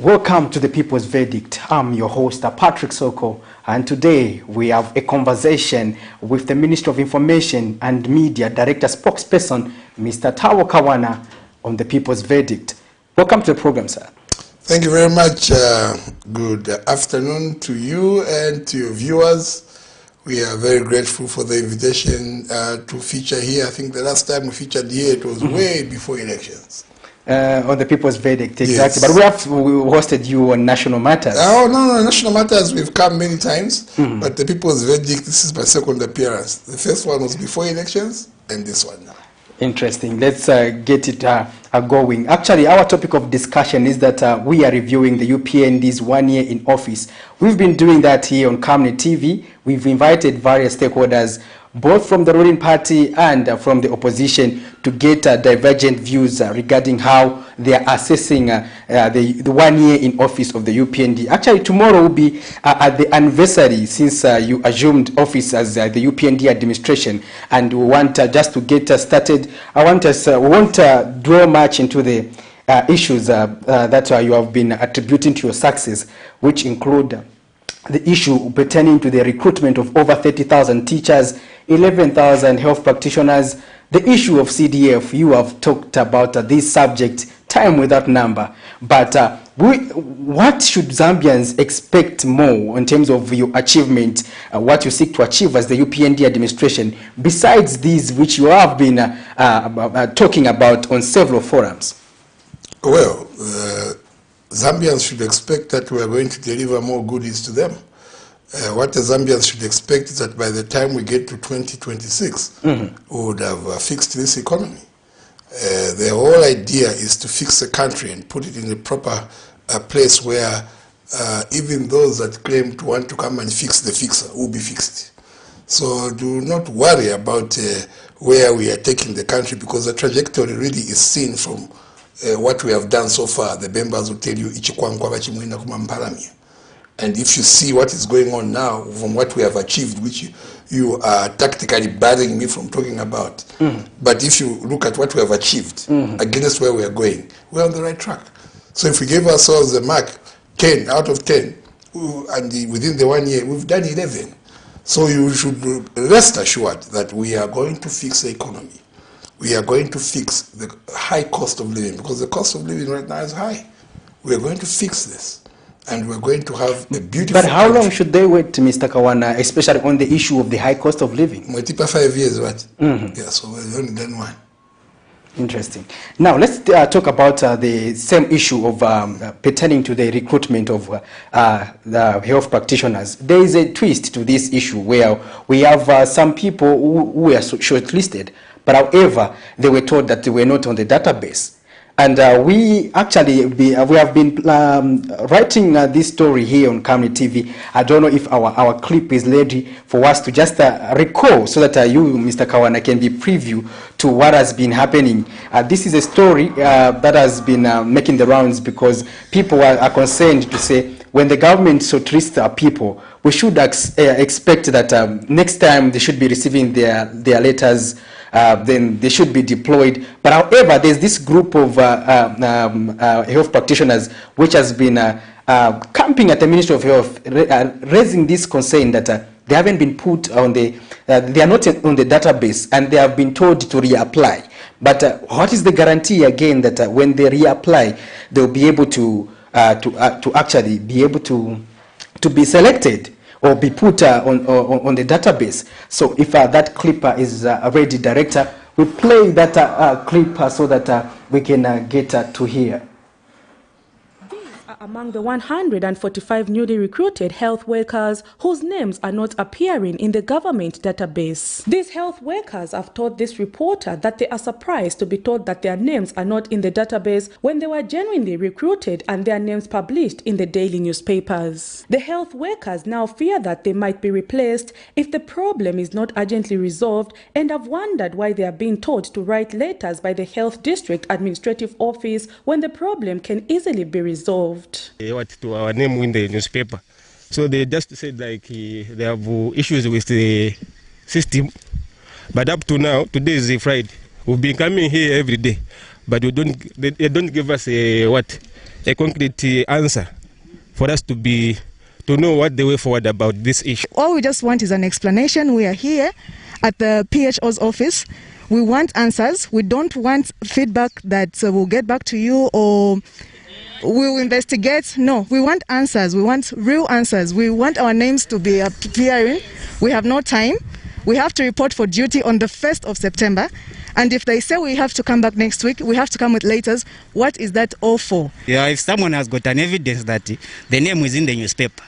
Welcome to the People's Verdict. I'm your host, Patrick Soko, and today we have a conversation with the Minister of Information and Media Director Spokesperson, Mr. THABO KAWANA, on the People's Verdict. Welcome to the program, sir. Thank you very much. Good afternoon to you and to your viewers. We are very grateful for the invitation to feature here. I think the last time we featured here, it was way before elections. On the People's Verdict, exactly. Yes. But we hosted you on National Matters. Oh, no, National Matters, we've come many times. But the People's Verdict, this is my second appearance. The first one was before elections, and this one now. Interesting. Let's get it going. Actually, our topic of discussion is that we are reviewing the UPND's 1 year in office. We've been doing that here on KAWANA TV. We've invited various stakeholders, both from the ruling party and from the opposition, to get divergent views regarding how they are assessing the 1 year in office of the UPND. Actually, tomorrow will be at the anniversary since you assumed office as the UPND administration, and we want just to get started. We won't dwell much into the issues that you have been attributing to your success, which include the issue pertaining to the recruitment of over 30,000 teachers, 11,000 health practitioners, the issue of CDF. You have talked about this subject time without number. But what should Zambians expect more in terms of your achievement, what you seek to achieve as the UPND administration, besides these which you have been talking about on several forums? Well, Zambians should expect that we are going to deliver more goodies to them. What the Zambians should expect is that by the time we get to 2026, we would have fixed this economy. The whole idea is to fix the country and put it in a proper place where even those that claim to want to come and fix the fixer will be fixed. So do not worry about where we are taking the country, because the trajectory really is seen from what we have done so far. The members will tell you, and if you see what is going on now from what we have achieved, which you are tactically barring me from talking about, but if you look at what we have achieved against where we are going, we're on the right track. So if we gave ourselves a mark 10 out of 10, and within the 1 year, we've done 11. So you should rest assured that we are going to fix the economy. We are going to fix the high cost of living, because the cost of living right now is high. We are going to fix this, and we're going to have a beautiful But how long should they wait, Mr. Kawana, especially on the issue of the high cost of living? Multiple 5 years, right? Yeah, so we've only done one. Interesting. Now, let's talk about the same issue of pertaining to the recruitment of the health practitioners. There is a twist to this issue where we have some people who were shortlisted, but however, they were told that they were not on the database. And we actually we have been writing this story here on KAWANA TV. I don't know if our clip is ready for us to just recall, so that you, Mr. Kawana, can be preview to what has been happening. This is a story that has been making the rounds, because people are concerned to say, when the government shortlists people, we should expect that next time they should be receiving their letters, then they should be deployed. But however, there's this group of health practitioners which has been camping at the Ministry of Health, raising this concern that they haven't been put on the, they are not on the database, and they have been told to reapply. But what is the guarantee again that when they reapply, they'll be able to actually be able to be selected or be put on the database? So if that clip is ready, director, we play that clip so that we can get to here. Among the 145 newly recruited health workers whose names are not appearing in the government database. These health workers have told this reporter that they are surprised to be told that their names are not in the database when they were genuinely recruited and their names published in the daily newspapers. The health workers now fear that they might be replaced if the problem is not urgently resolved, and have wondered why they are being told to write letters by the Health District Administrative Office when the problem can easily be resolved. What to our name in the newspaper, so they just said like they have issues with the system, but up to now, today is Friday, we've been coming here every day, but they don't give us a a concrete answer for us to know what the way forward about this issue. All we just want is an explanation. We are here at the PHO's office. We want answers. We don't want feedback that we'll get back to you or we'll investigate. No, we want answers. We want real answers. We want our names to be appearing. We have no time. We have to report for duty on the 1st of September. And if they say we have to come back next week, we have to come with letters. What is that all for? Yeah, if someone has got an evidence that the name is in the newspaper,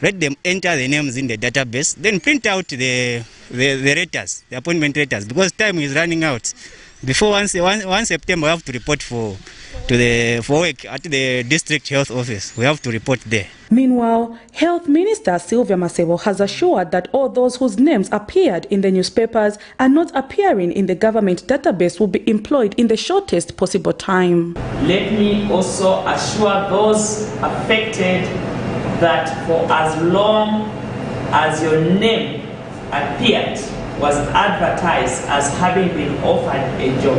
let them enter the names in the database, then print out the letters, the appointment letters, because time is running out. Before 1 September, we have to report for work at the district health office. We have to report there. Meanwhile, Health Minister Sylvia Masebo has assured that all those whose names appeared in the newspapers are not appearing in the government database will be employed in the shortest possible time. Let me also assure those affected that for as long as your name appeared, was advertised as having been offered a job,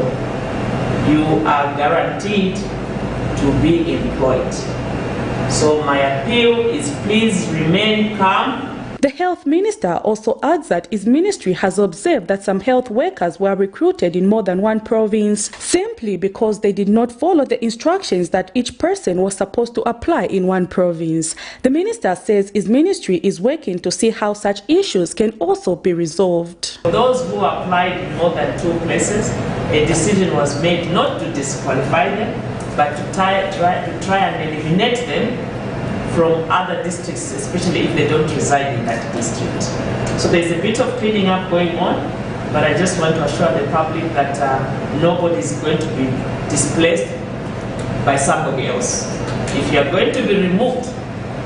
you are guaranteed to be employed. So my appeal is please remain calm. The health minister also adds that his ministry has observed that some health workers were recruited in more than one province simply because they did not follow the instructions that each person was supposed to apply in one province. The minister says his ministry is working to see how such issues can also be resolved. For those who applied in more than 2 places, a decision was made not to disqualify them, but to try and eliminate them from other districts, especially if they don't reside in that district. So there's a bit of cleaning up going on, but I just want to assure the public that nobody is going to be displaced by somebody else. If you are going to be removed,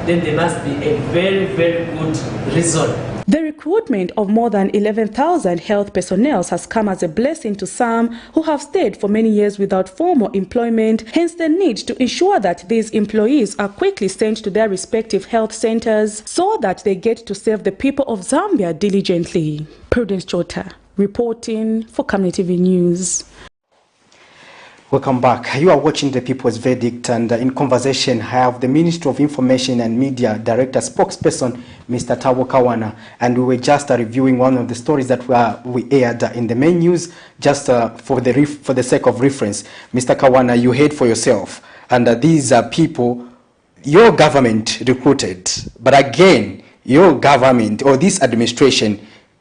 then there must be a very, very good reason. The recruitment of more than 11,000 health personnel has come as a blessing to some who have stayed for many years without formal employment, hence the need to ensure that these employees are quickly sent to their respective health centers so that they get to serve the people of Zambia diligently. Prudence Chota, reporting for Community TV News. Welcome back. You are watching The People's Verdict, and in conversation I have the Ministry of Information and Media Director spokesperson, Mr. THABO KAWANA, and we were just reviewing one of the stories that we aired in the main news, just for the sake of reference. Mr. KAWANA, you heard for yourself, and these are people your government recruited, but again, your government or this administration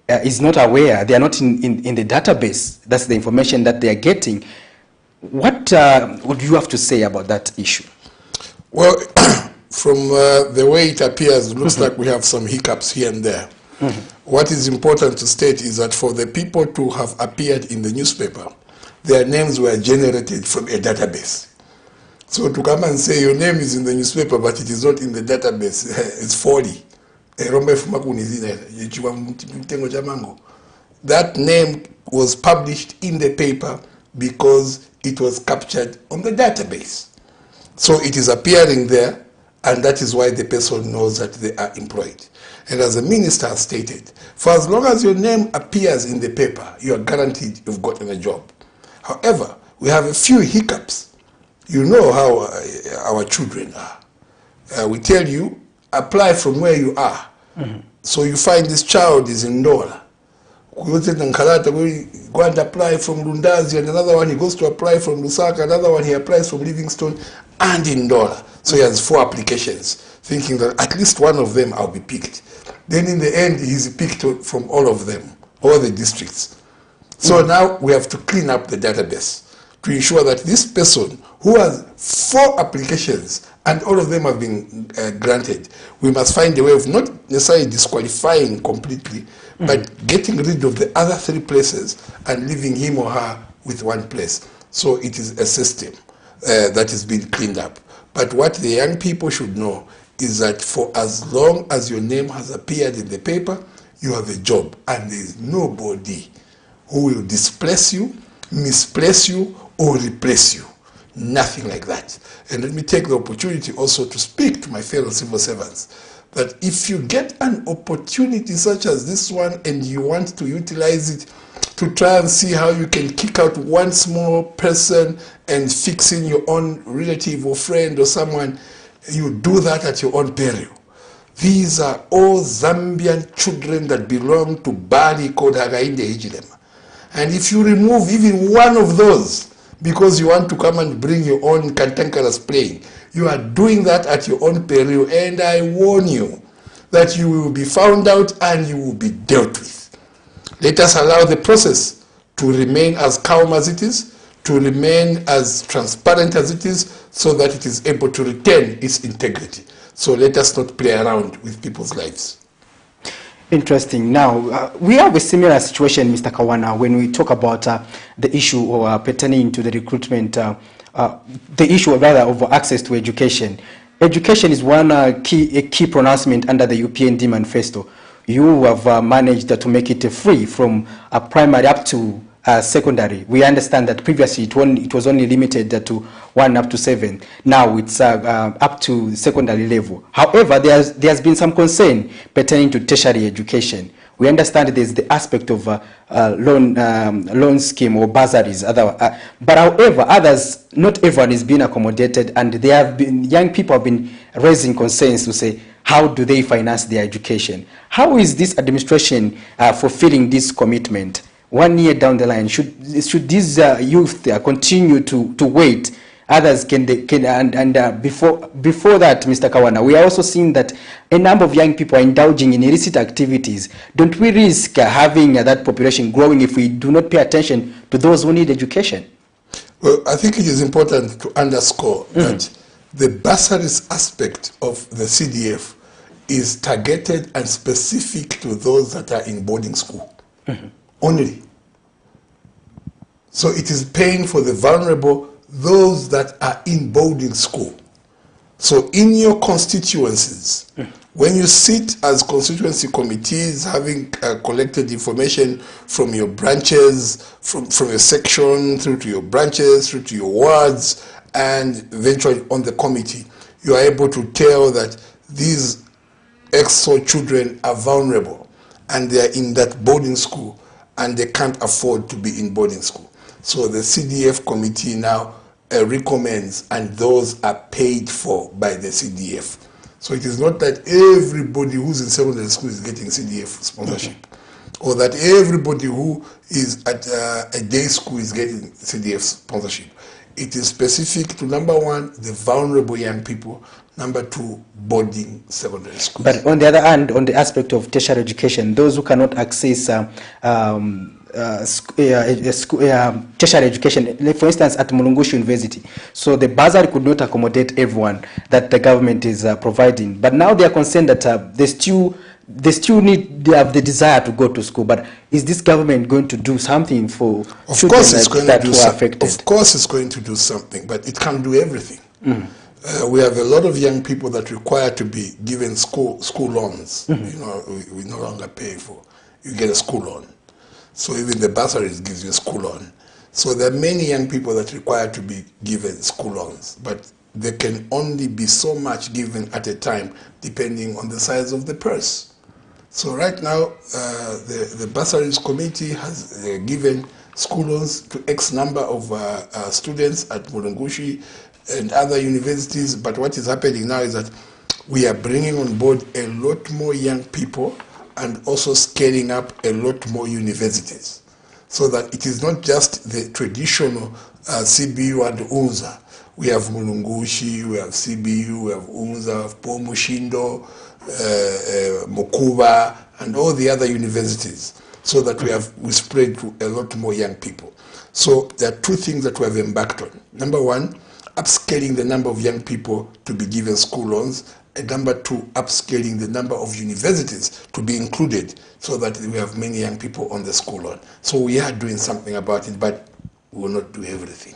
is not aware. They are not in the database. That's the information that they are getting. What would you have to say about that issue? Well, from the way it appears, it looks like we have some hiccups here and there. What is important to state is that for the people to have appeared in the newspaper, their names were generated from a database. So to come and say your name is in the newspaper but it is not in the database, it's folly. That name was published in the paper because it was captured on the database. So it is appearing there, and that is why the person knows that they are employed. And as the minister has stated, for as long as your name appears in the paper, you are guaranteed you've gotten a job. However, we have a few hiccups. You know how our children are. We tell you, apply from where you are. So you find this child is in Ndola. Go and apply from Lundazi, and another one he goes to apply from Lusaka, another one he applies from Livingstone and in Ndola. So he has 4 applications, thinking that at least one of them I'll be picked. Then in the end, he's picked from all of them, all the districts. So now we have to clean up the database to ensure that this person who has 4 applications and all of them have been granted, we must find a way of not necessarily disqualifying completely, but getting rid of the other 3 places and leaving him or her with 1 place. So it is a system that has been cleaned up. But what the young people should know is that for as long as your name has appeared in the paper, you have a job, and there is nobody who will displace you, misplace you, or replace you. Nothing like that. And let me take the opportunity also to speak to my fellow civil servants that if you get an opportunity such as this one and you want to utilize it, to try and see how you can kick out one small person and fix in your own relative or friend or someone. You do that at your own peril. These are all Zambian children that belong to Bali called Hakainde Hichilema. And if you remove even one of those because you want to come and bring your own cantankerous playing, you are doing that at your own peril, and I warn you that you will be found out and you will be dealt with. Let us allow the process to remain as calm as it is, to remain as transparent as it is, so that it is able to retain its integrity. So let us not play around with people's lives. Interesting. Now, we have a similar situation, Mr. Kawana, when we talk about the issue pertaining to the recruitment, the issue rather of access to education. Education is one key pronouncement under the UPND manifesto. You have managed to make it free from primary up to secondary. We understand that previously it was only limited to 1 up to 7. Now it's up to secondary level. However, there's been some concern pertaining to tertiary education. We understand there's the aspect of loan scheme or bursaries. But however, others, not everyone is being accommodated, and young people have been raising concerns to say, how do they finance their education? How is this administration fulfilling this commitment? 1 year down the line, should these youth continue to wait? Others before that, Mr. Kawana, we are also seeing that a number of young people are indulging in illicit activities. Don't we risk having that population growing if we do not pay attention to those who need education? Well, I think it is important to underscore that the bursaries aspect of the CDF is targeted and specific to those that are in boarding school. Only. So it is paying for the vulnerable, those that are in boarding school. So in your constituencies, when you sit as constituency committees, having collected information from your branches, from your section, through to your branches, through to your wards, and eventually on the committee, you are able to tell that these EXO children are vulnerable and they are in that boarding school and they can't afford to be in boarding school. So the CDF committee now recommends, and those are paid for by the CDF. So it is not that everybody who's in secondary school is getting CDF sponsorship, or that everybody who is at a day school is getting CDF sponsorship. It is specific to, number one, the vulnerable young people, number two, boarding secondary schools. But on the other hand, on the aspect of tertiary education, those who cannot access tertiary education, like for instance at Mulungushi University, so the bursary could not accommodate everyone that the government is providing. But now they are concerned that they still have the desire to go to school. But is this government going to do something for children that were affected? Of course it's going to do something, but it can't do everything. We have a lot of young people that require to be given school loans. You know, we no longer pay for. You get a school loan. So even the bursaries gives you a school loan. So there are many young people that require to be given school loans, but they can only be so much given at a time depending on the size of the purse. So right now, the bursaries committee has given school loans to X number of students at Mulungushi and other universities. But what is happening now is that we are bringing on board a lot more young people and also scaling up a lot more universities, so that it is not just the traditional CBU and UNZA. We have Mulungushi, we have CBU, we have UNZA, we have Pomushindo, Mokuba, and all the other universities, so that we spread to a lot more young people. So there are two things that we have embarked on. Number one, upscaling the number of young people to be given school loans, and number two, upscaling the number of universities to be included, so that we have many young people on the school loan. So we are doing something about it, but we will not do everything.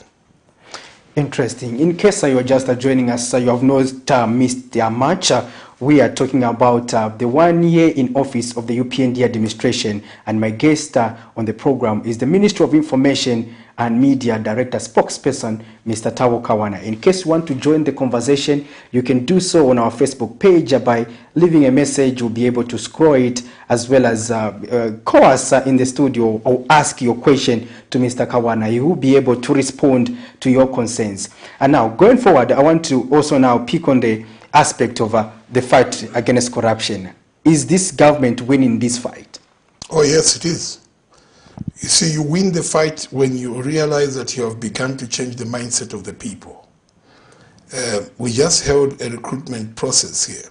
Interesting. In case you are just joining us, you have not missed much. We are talking about the 1 year in office of the UPND administration, and my guest on the program is the Minister of Information and Media Director Spokesperson, Mr. THABO KAWANA. In case you want to join the conversation, you can do so on our Facebook page by leaving a message. You'll be able to scroll it, as well as call us in the studio or ask your question to Mr. KAWANA. He will be able to respond to your concerns. And now, going forward, I want to also now pick on the aspect of the fight against corruption. Is this government winning this fight? Oh, yes, it is. You see, you win the fight when you realize that you have begun to change the mindset of the people. We just held a recruitment process here,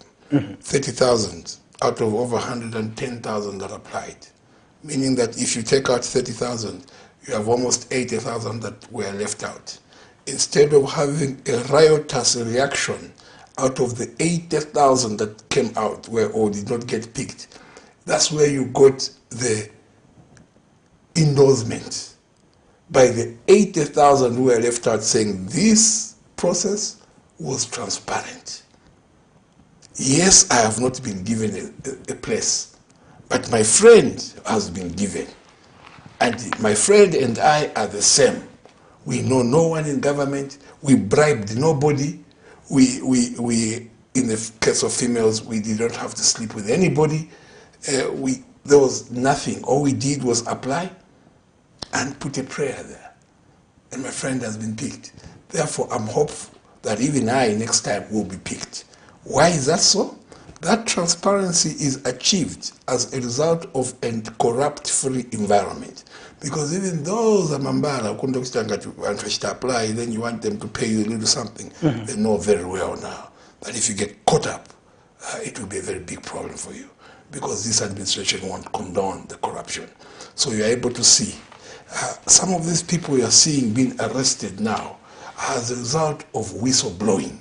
30,000 out of over 110,000 that applied, meaning that if you take out 30,000, you have almost 80,000 that were left out. Instead of having a riotous reaction out of the 80,000 that came out or did not get picked, that's where you got the endorsement by the 80,000 who were left out, saying this process was transparent. Yes, I have not been given a place, but my friend has been given. And my friend and I are the same. We know no one in government. We bribed nobody. We in the case of females, we did not have to sleep with anybody. There was nothing. All we did was apply and put a prayer there. And my friend has been picked. Therefore, I'm hopeful that even I next time will be picked. Why is that so? That transparency is achieved as a result of a corrupt-free environment. Because even those Amambara who apply, then you want them to pay you a little something. They know very well now that if you get caught up, it will be a very big problem for you, because this administration won't condone the corruption. So you are able to see some of these people you are seeing being arrested now as a result of whistleblowing,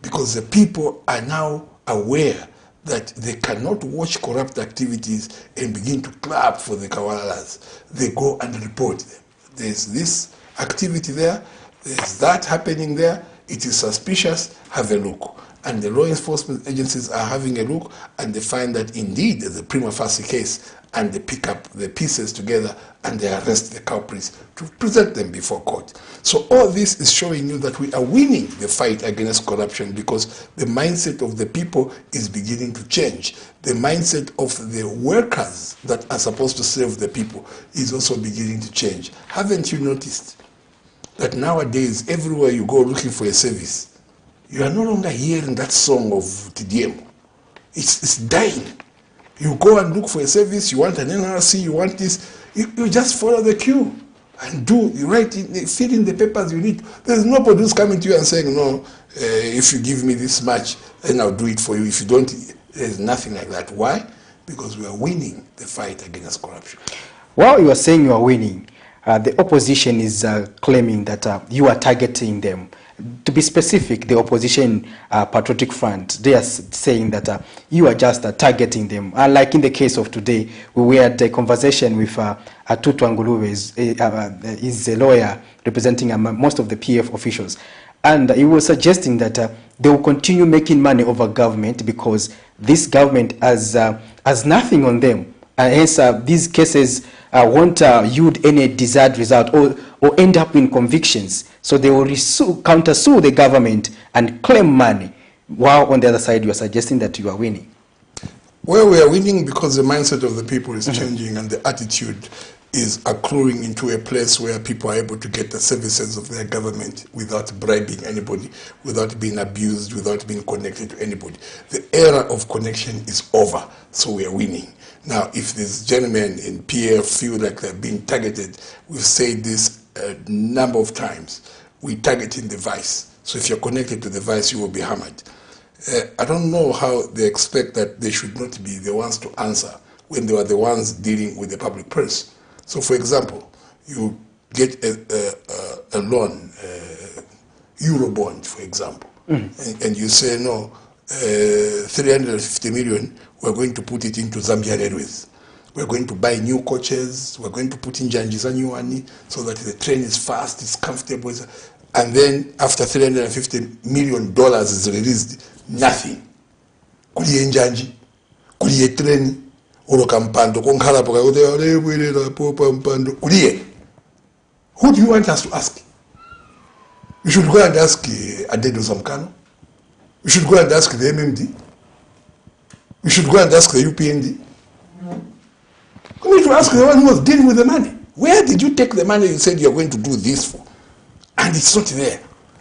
because the people are now aware that they cannot watch corrupt activities and begin to clap for the Kawanalas. They go and report them. There's this activity there, there's that happening there, it is suspicious, have a look. And the law enforcement agencies are having a look, and they find that indeed there's a prima facie case, and they pick up the pieces together and they arrest the culprits to present them before court. So all this is showing you that we are winning the fight against corruption, because the mindset of the people is beginning to change. The mindset of the workers that are supposed to serve the people is also beginning to change. Haven't you noticed that nowadays everywhere you go looking for a service, you are no longer hearing that song of TDM. It's dying. You go and look for a service, you want an NRC, you want this, you just follow the queue and fill in the papers you need. There's nobody who's coming to you and saying, no, if you give me this much, then I'll do it for you. If you don't, there's nothing like that. Why? Because we are winning the fight against corruption. Well, you are saying you are winning. The opposition is claiming that you are targeting them. To be specific, the opposition Patriotic Front, they are saying that you are just targeting them. Like in the case of today, we had a conversation with Atutu Anguluwe, is a lawyer representing most of the PF officials. And he was suggesting that they will continue making money over government because this government has nothing on them. And hence, these cases won't yield any desired result or end up in convictions. So they will countersue the government and claim money, while on the other side you are suggesting that you are winning. Well, we are winning because the mindset of the people is changing, and the attitude is accruing into a place where people are able to get the services of their government without bribing anybody, without being abused, without being connected to anybody. The era of connection is over, so we are winning. Now, if these gentlemen in PF feel like they're being targeted, we've said this a number of times, we targeting the vice. So if you're connected to the vice, you will be hammered. I don't know how they expect that they should not be the ones to answer when they were the ones dealing with the public purse. So for example, you get a loan, Eurobond, for example, and you say, no, 350 million, we're going to put it into Zambia Railways. We're going to buy new coaches, we're going to put in Janjiza new money so that the train is fast, it's comfortable. And then after $350 million is released, nothing. Kuliye njanji, kuliye treni, uloka mpando, konkhala poka, kuliye. Who do you want us to ask? We should go and ask Adedo Zamkano. We should go and ask the MMD. We should go and ask the UPND. We need to ask the one who was dealing with the money. Where did you take the money you said you're going to do this for? And it's not there.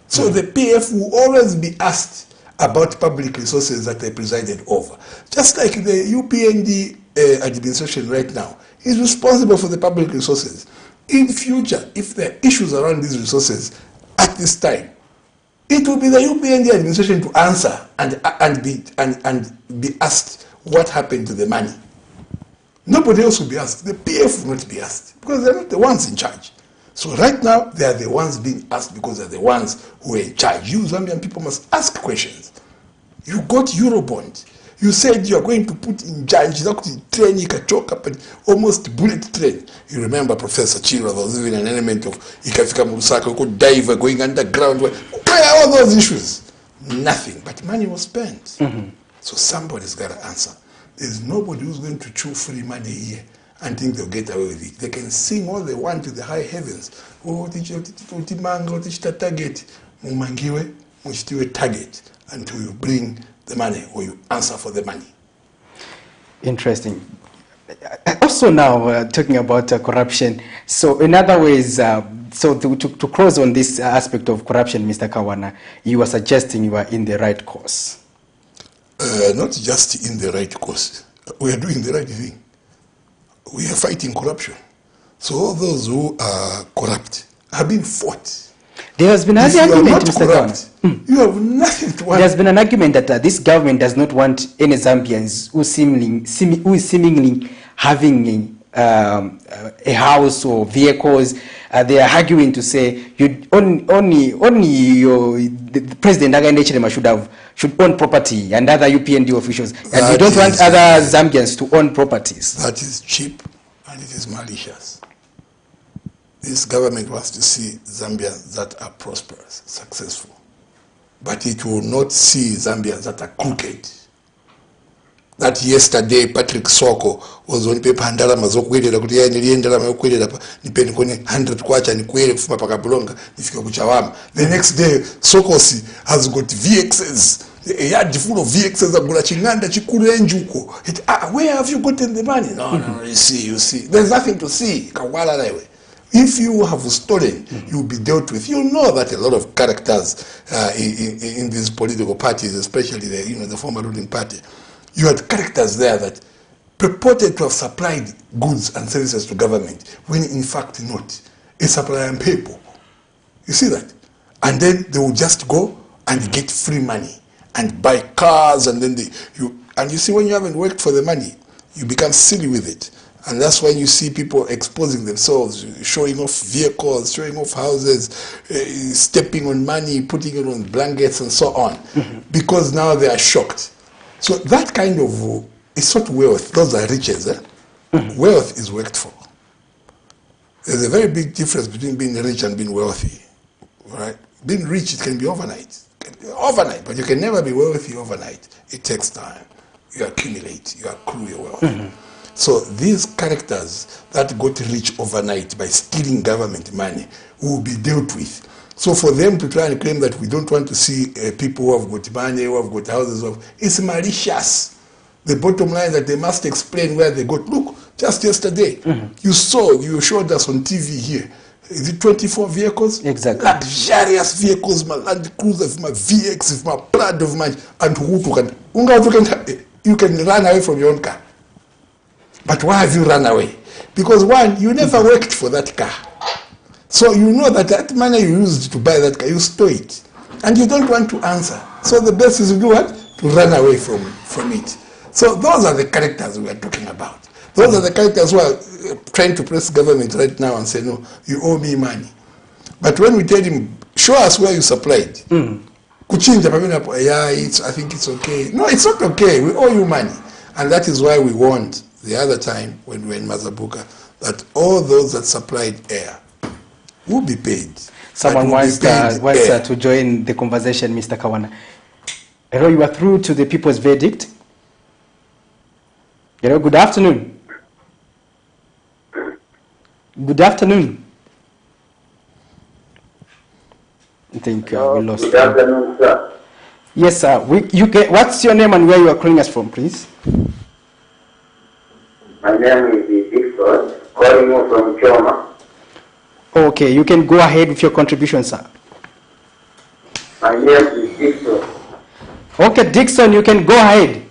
So the PF will always be asked about public resources that they presided over. Just like the UPND administration right now is responsible for the public resources. In future, if there are issues around these resources at this time, it will be the UPND administration to answer and be asked what happened to the money. Nobody else will be asked. The PF will not be asked because they're not the ones in charge. So right now, they are the ones being asked because they're the ones who are in charge. You Zambian people must ask questions. You got Eurobond. You said you are going to put in charge train almost bullet train. You remember Professor Chiro, there was even an element of Ikafika Musaka could dive going underground. Where are all those issues? Nothing. But money was spent. Mm-hmm. So somebody's got to answer. There's nobody who's going to chew free money here and think they'll get away with it. They can sing all they want to the high heavens. Oh, target, target until you bring the money or you answer for the money. Interesting. Also now talking about corruption. So in other ways, so to close on this aspect of corruption, Mr. Kawana, you are suggesting you are in the right course. Not just in the right course. We are doing the right thing. We are fighting corruption. So all those who are corrupt have been fought. There has been an argument, Mr. Kawana. You have nothing to worry. There has been an argument that this government does not want any Zambians who is seemingly having a house or vehicles. They are arguing to say only the President Agandechilema should own property and other UPND officials, and you don't want other Zambians to own properties. That is cheap and it is malicious. This government wants to see Zambians that are prosperous, successful, but it will not see Zambians that are crooked. That yesterday Patrick Soko was on paper handala mazokwelera kuti yeye niliendera mayokwelera pa nipeni kwenye 100 kwacha nikwele kufuma paka Bulonga nifika kuchawama. The next day Sokosi has got VXs, a yard full of VXs agula chinganda chikulu enjuko. Where have you gotten the money? No, you see. There's nothing to see. Kawala lewe. If you have stolen, you'll be dealt with. You know that a lot of characters in these political parties, especially the former ruling party, you had characters there that purported to have supplied goods and services to government, when in fact not. A supplier and people. You see that? And then they will just go and get free money and buy cars, and then you see, when you haven't worked for the money, you become silly with it. And that's why you see people exposing themselves, showing off vehicles, showing off houses, stepping on money, putting it on blankets and so on, because now they are shocked. So that kind of, it's not wealth, those are riches. Wealth is worked for. There's a very big difference between being rich and being wealthy, right? Being rich, it can be overnight. But you can never be wealthy overnight. It takes time. You accumulate, you accrue your wealth. So these characters that got rich overnight by stealing government money will be dealt with. So for them to try and claim that we don't want to see people who have got money, who have got houses, it's malicious. The bottom line is that they must explain where they got. Look, just yesterday, you showed us on TV here. Is it 24 vehicles? Exactly. Luxurious vehicles, my Land Cruiser, my VX, my Prado, and you can run away from your own car. But why have you run away? Because one, you never worked for that car. So you know that money you used to buy that car, you stole it. And you don't want to answer. So the best is to do what? To run away from it. So those are the characters we are talking about. Those are the characters who are trying to press government right now and say, no, you owe me money. But when we tell him, show us where you supplied. Kuchinja, I think it's okay. No, it's not okay. We owe you money. And that is why we warned the other time when we were in Mazabuka that all those that supplied air will be paid. Someone wants to join the conversation, Mr. Kawana. Hello, you are through to the people's verdict. Hello, good afternoon. Good afternoon. I think we lost Good you. afternoon, sir. Yes, sir. What's your name and where you are calling us from, please? My name is Dixon, calling you from Choma. Okay, you can go ahead with your contribution, sir. My name is Dixon. Okay, Dixon, you can go ahead.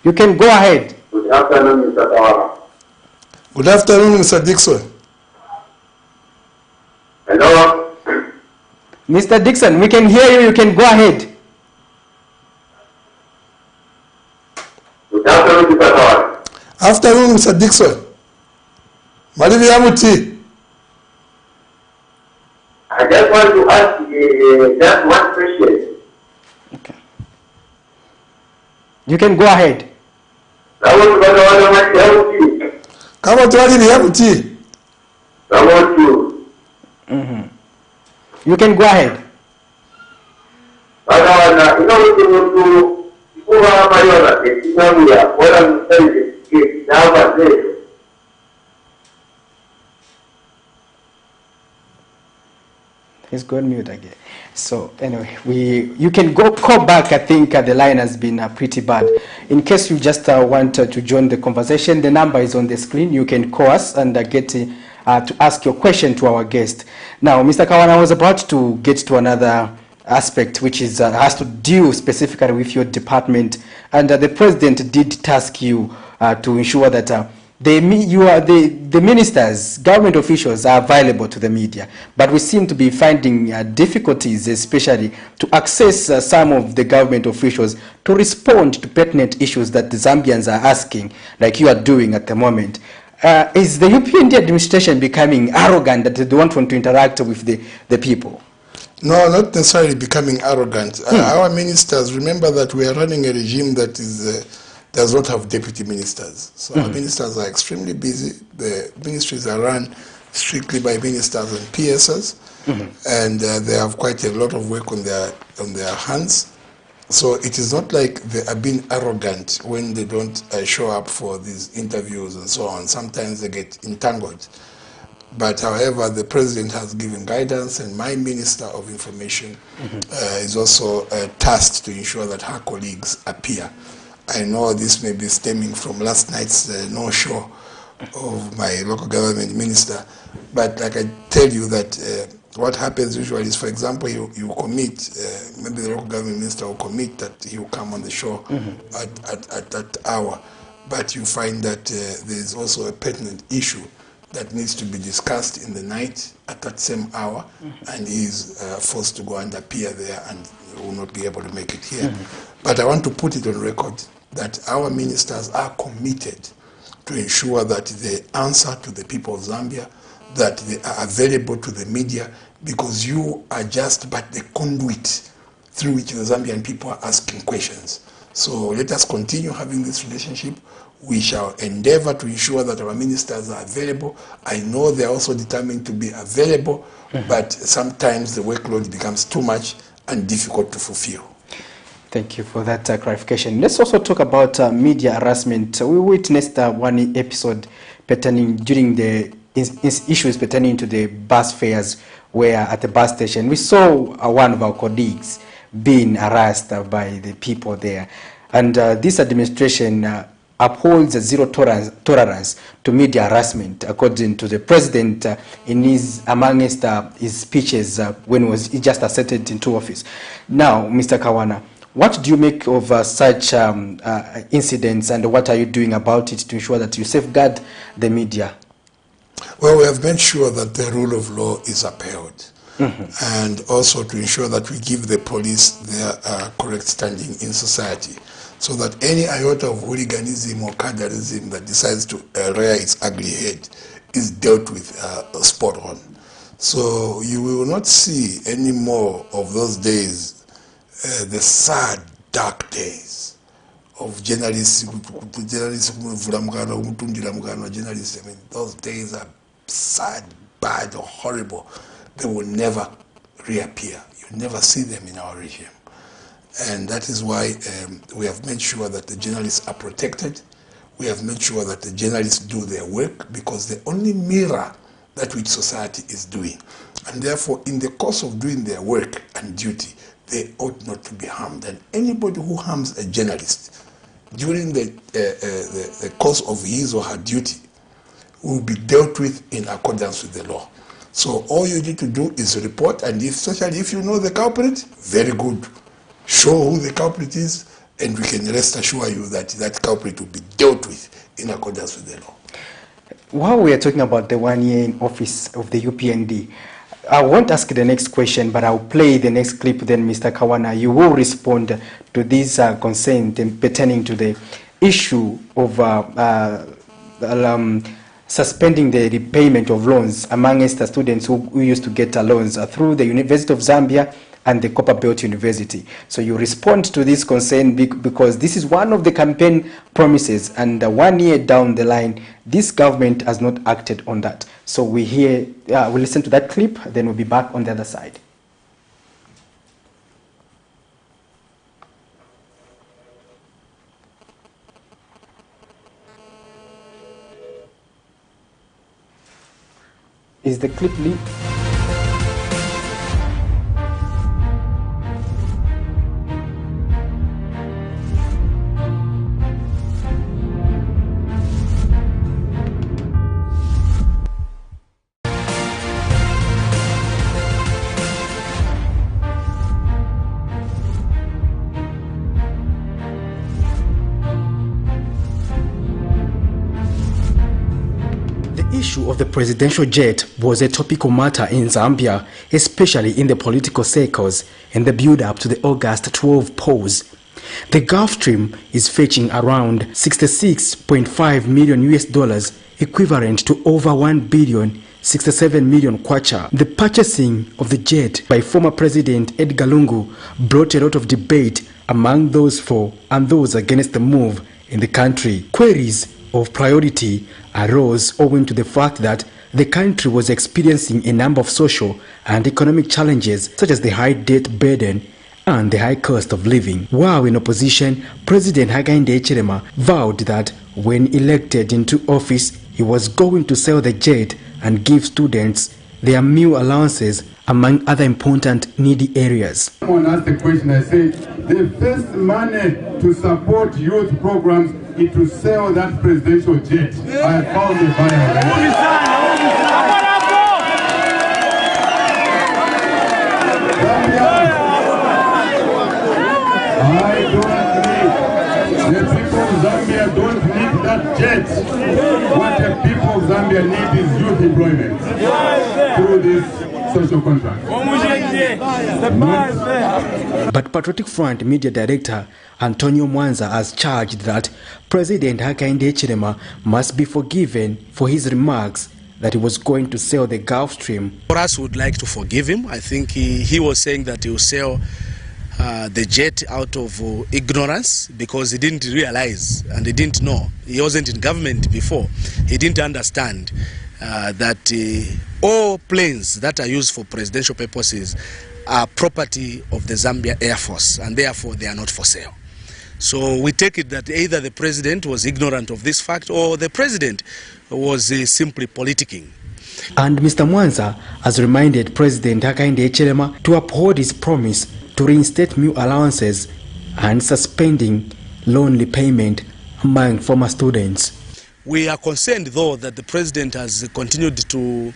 You can go ahead. Good afternoon, Mr. Kawana. Good afternoon, Mr. Dixon. Hello? Mr. Dixon, we can hear you. You can go ahead. Good afternoon, Mr. Kawana. Afternoon, Mr. Dixon. Marivi Yamuti. I just want to ask just one question. Okay. You can go ahead. I want to help you. Come on, Marivi Yamuti. I want you. You can go ahead. Kawana, you know what you kuba mayona ekinyamya wala msaidizi n'aba zetu. He's gone mute again. So anyway, you can call back. I think the line has been pretty bad. In case you just want to join the conversation, the number is on the screen. You can call us and get to ask your question to our guest. Now, Mr. Kawana, I was about to get to another aspect, which is has to deal specifically with your department, and the president did task you to ensure that the ministers, government officials are available to the media, but we seem to be finding difficulties, especially to access some of the government officials to respond to pertinent issues that the Zambians are asking, like you are doing at the moment. Is the UPND administration becoming arrogant that they don't want to interact with the people? No, not necessarily becoming arrogant. Our ministers, remember that we are running a regime that does not have deputy ministers. So our ministers are extremely busy. The ministries are run strictly by ministers and PSs, and they have quite a lot of work on their hands. So it is not like they are being arrogant when they don't show up for these interviews and so on. Sometimes they get entangled. But however, the president has given guidance, and my Minister of Information is also tasked to ensure that her colleagues appear. I know this may be stemming from last night's no-show of my local government minister, but like I tell you that what happens usually is, for example, you commit, maybe the local government minister will commit that he will come on the show at that hour, but you find that there is also a pertinent issue that needs to be discussed in the night at that same hour, and he is forced to go and appear there and will not be able to make it here. But I want to put it on record that our ministers are committed to ensure that they answer to the people of Zambia, that they are available to the media, because you are just but the conduit through which the Zambian people are asking questions. So let us continue having this relationship. We shall endeavor to ensure that our ministers are available. I know they are also determined to be available, but sometimes the workload becomes too much and difficult to fulfill. Thank you for that clarification. Let's also talk about media harassment. We witnessed one episode pertaining during the issues pertaining to the bus fares, where at the bus station we saw one of our colleagues being harassed by the people there. And this administration upholds a zero tolerance to media harassment, according to the president in amongst his speeches when he just ascended into office. Now, Mr. Kawana, what do you make of such incidents, and what are you doing about it to ensure that you safeguard the media? Well, we have made sure that the rule of law is upheld, and also to ensure that we give the police their correct standing in society, so that any iota of hooliganism or cadreism that decides to rear its ugly head is dealt with spot on. So you will not see any more of those days, the sad, dark days of journalists. I mean, those days are sad, bad, or horrible. They will never reappear. You'll never see them in our regime. And that is why we have made sure that the journalists are protected. We have made sure that the journalists do their work, because the only mirror that which society is doing. And therefore, in the course of doing their work and duty, they ought not to be harmed. And anybody who harms a journalist during the course of his or her duty will be dealt with in accordance with the law. So all you need to do is report, and especially if you know the culprit, very good. Show who the culprit is, and we can rest assure you that that culprit will be dealt with in accordance with the law. While we are talking about the 1 year in office of the UPND, I won't ask the next question, but I'll play the next clip. Then, Mr. Kawana, you will respond to this concern pertaining to the issue of suspending the repayment of loans amongst the students who used to get loans through the University of Zambia and the Copperbelt University. So you respond to this concern because this is one of the campaign promises, and 1 year down the line, this government has not acted on that. So we listen to that clip, then we'll be back on the other side. Is the clip lit? The issue of the presidential jet was a topical matter in Zambia, especially in the political circles in the build-up to the August 12 polls. The Gulfstream is fetching around $66.5 million, equivalent to over 1,067 million kwacha. The purchasing of the jet by former President Edgar Lungu brought a lot of debate among those for and those against the move in the country. Queries of priority arose owing to the fact that the country was experiencing a number of social and economic challenges such as the high debt burden and the high cost of living. While in opposition, President Hakainde Hichilema vowed that when elected into office, he was going to sell the jet and give students their meal allowances among other important needy areas. Someone asked the question, I said, the first money to support youth programs is to sell that presidential jet. I found a buyer. The people of Zambia don't need that jet. What the people of Zambia need is youth employment through this social contract. But Patriotic Front Media Director Antonio Mwanza has charged that President Hakainde Hichilema must be forgiven for his remarks that he was going to sell the Gulfstream. For us, would like to forgive him. I think he was saying that he will sell the jet out of ignorance because he didn't realize and he didn't know. He wasn't in government before. He didn't understand that all planes that are used for presidential purposes are property of the Zambia Air Force, and therefore they are not for sale. So we take it that either the president was ignorant of this fact or the president was simply politicking. And Mr. Mwanza has reminded President Hakainde Hichilema to uphold his promise to reinstate meal allowances and suspending loan repayment among former students. We are concerned, though, that the president has continued to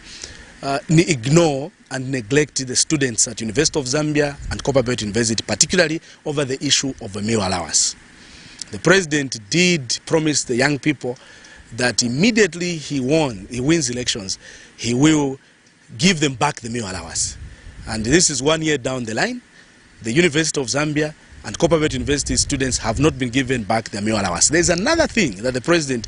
ignore and neglect the students at University of Zambia and Copperbelt University, particularly over the issue of a meal allowance. The president did promise the young people that immediately he wins elections, he will give them back the meal allowance. And this is 1 year down the line. The University of Zambia and Copperbelt University students have not been given back their meal allowance. There's another thing that the president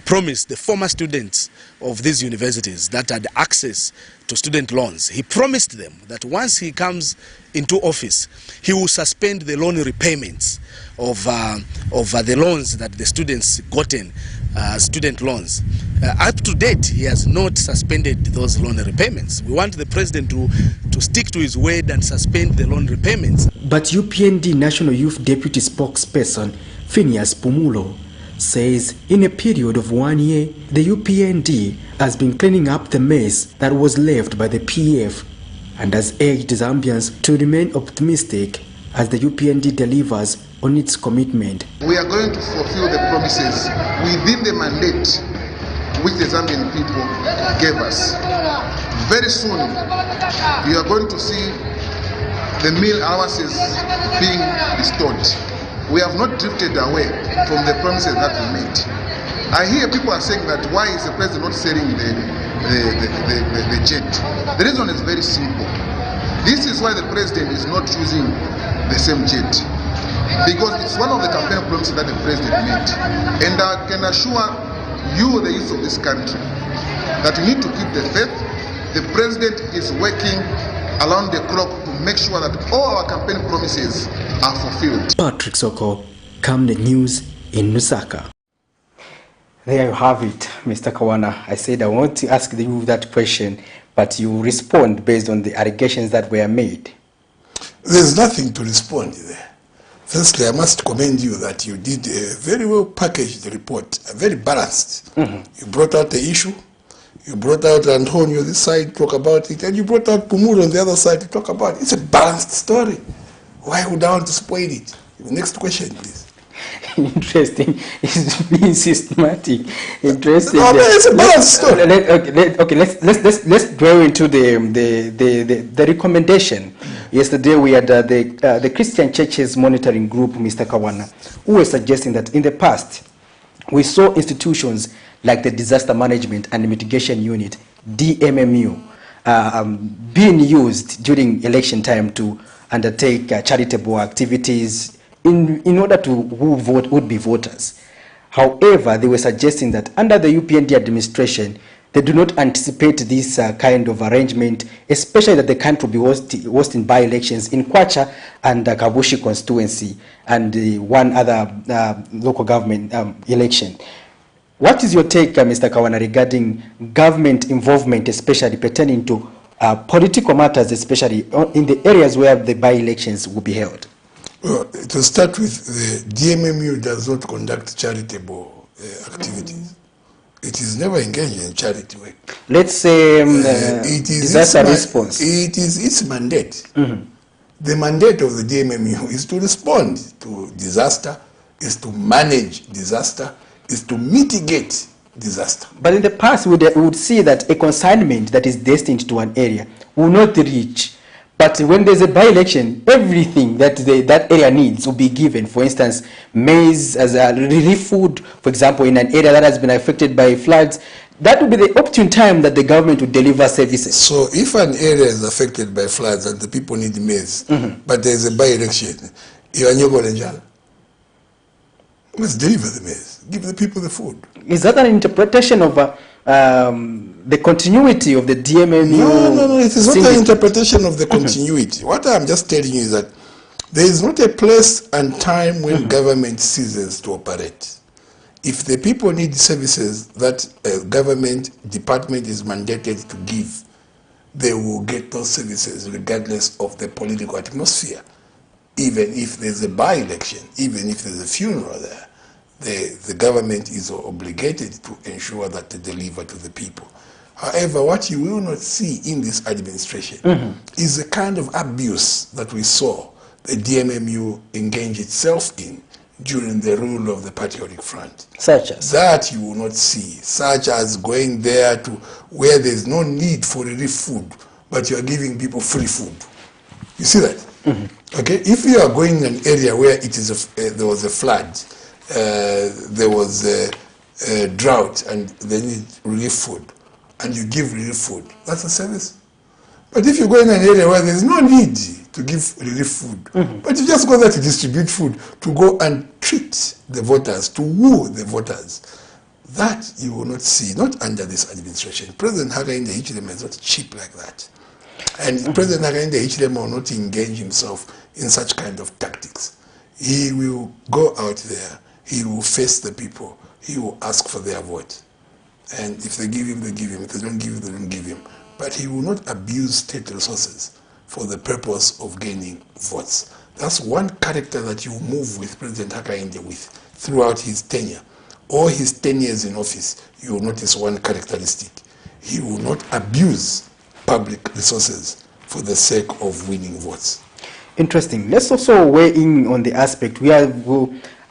promised the former students of these universities that had access to student loans. He promised them that once he comes into office, he will suspend the loan repayments of the loans that the students gotten, student loans. Up to date, he has not suspended those loan repayments. We want the president to stick to his word and suspend the loan repayments. But UPND National Youth Deputy Spokesperson Phineas Pumulo says in a period of 1 year, the UPND has been cleaning up the mess that was left by the PF and has urged Zambians to remain optimistic as the UPND delivers on its commitment. We are going to fulfill the promises within the mandate which the Zambian people gave us. Very soon, you are going to see the meal allowances being restored. We have not drifted away from the promises that we made. I hear people are saying that why is the president not selling the jet? The reason is very simple. This is why the president is not using the same jet. Because it's one of the campaign promises that the president made. And I can assure you, the youth of this country, that you need to keep the faith. The president is working around the clock to make sure that all our campaign promises are fulfilled. Patrick Soko, Camden News in Lusaka. There you have it, Mr. Kawana. I said I want to ask you that question, but you respond based on the allegations that were made. There's nothing to respond there. Firstly, I must commend you that you did a very well packaged report, very balanced. You brought out the issue, you brought out Antonio on this side, talk about it, and you brought out Pumuru on the other side to talk about it. It's a balanced story. Why would I want to spoil it? Next question, please. Interesting. It's being systematic. Interesting. No, it's a balanced story. Let's dwell into the recommendation. Yesterday we had the Christian Churches Monitoring Group, Mr. Kawana, who was suggesting that in the past we saw institutions like the Disaster Management and Mitigation Unit, DMMU, being used during election time to undertake charitable activities in order to who would be voters. However, they were suggesting that under the UPND administration, they do not anticipate this kind of arrangement, especially that the country will be hosting by-elections in Kwacha and Kabushi constituency and one other local government election. What is your take, Mr. Kawana, regarding government involvement, especially pertaining to political matters, especially in the areas where the by-elections will be held? Well, to start with, the DMMU does not conduct charitable activities. It is never engaged in charity work. Let's say disaster response. It is its mandate. The mandate of the DMMU is to respond to disaster, is to manage disaster, is to mitigate disaster. But in the past, we would see that a consignment that is destined to an area will not reach. But when there's a by-election, everything that that area needs will be given. For instance, maize as a relief food, for example, in an area that has been affected by floods, that would be the opportune time that the government would deliver services. So if an area is affected by floods and the people need maize, but there's a by-election, let's deliver the maize. Give the people the food. Is that an interpretation of the continuity of the DMMU? No, it is not an interpretation of the continuity. What I'm just telling you is that there is not a place and time when government ceases to operate. If the people need services that a government department is mandated to give, they will get those services regardless of the political atmosphere. Even if there's a by-election, even if there's a funeral there, the government is obligated to ensure that they deliver to the people. However, what you will not see in this administration is the kind of abuse that we saw the DMMU engage itself in during the rule of the Patriotic Front. Such as? That you will not see, such as going there to where there's no need for relief food, but you are giving people free food. You see that? Okay, if you are going in an area where it is there was a flood, there was a drought and they need relief food, and you give relief food, that's a service. But if you go in an area where there's no need to give relief food, but you just go there to distribute food, to go and treat the voters, to woo the voters, that you will not see, not under this administration. President Hakainde Hichilema is not cheap like that. And President Hakainde Hichilema will not engage himself in such kind of tactics. He will go out there, he will face the people, he will ask for their vote. And if they give him, they give him. If they don't give him, they don't give him. But he will not abuse state resources for the purpose of gaining votes. That's one character that you move with President Hakainde with throughout his tenure. all his 10 years in office, you will notice one characteristic. He will not abuse public resources for the sake of winning votes. Interesting. Let's also weigh in on the aspect. We have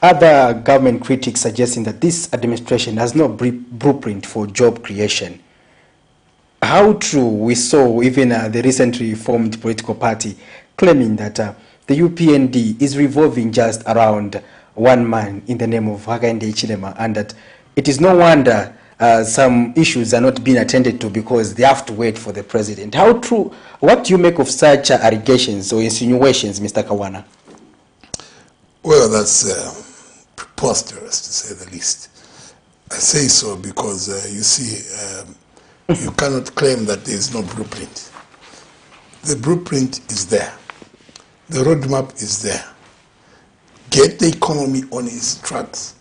other government critics suggesting that this administration has no blueprint for job creation. How true? We saw even the recently formed political party claiming that the UPND is revolving just around one man in the name of Hakainde Hichilema, and that it is no wonder some issues are not being attended to because they have to wait for the president. How true? What do you make of such allegations or insinuations, Mr. Kawana? Well, that's preposterous, to say the least. I say so because, you see, you cannot claim that there is no blueprint. The blueprint is there. The roadmap is there. Get the economy on its tracks.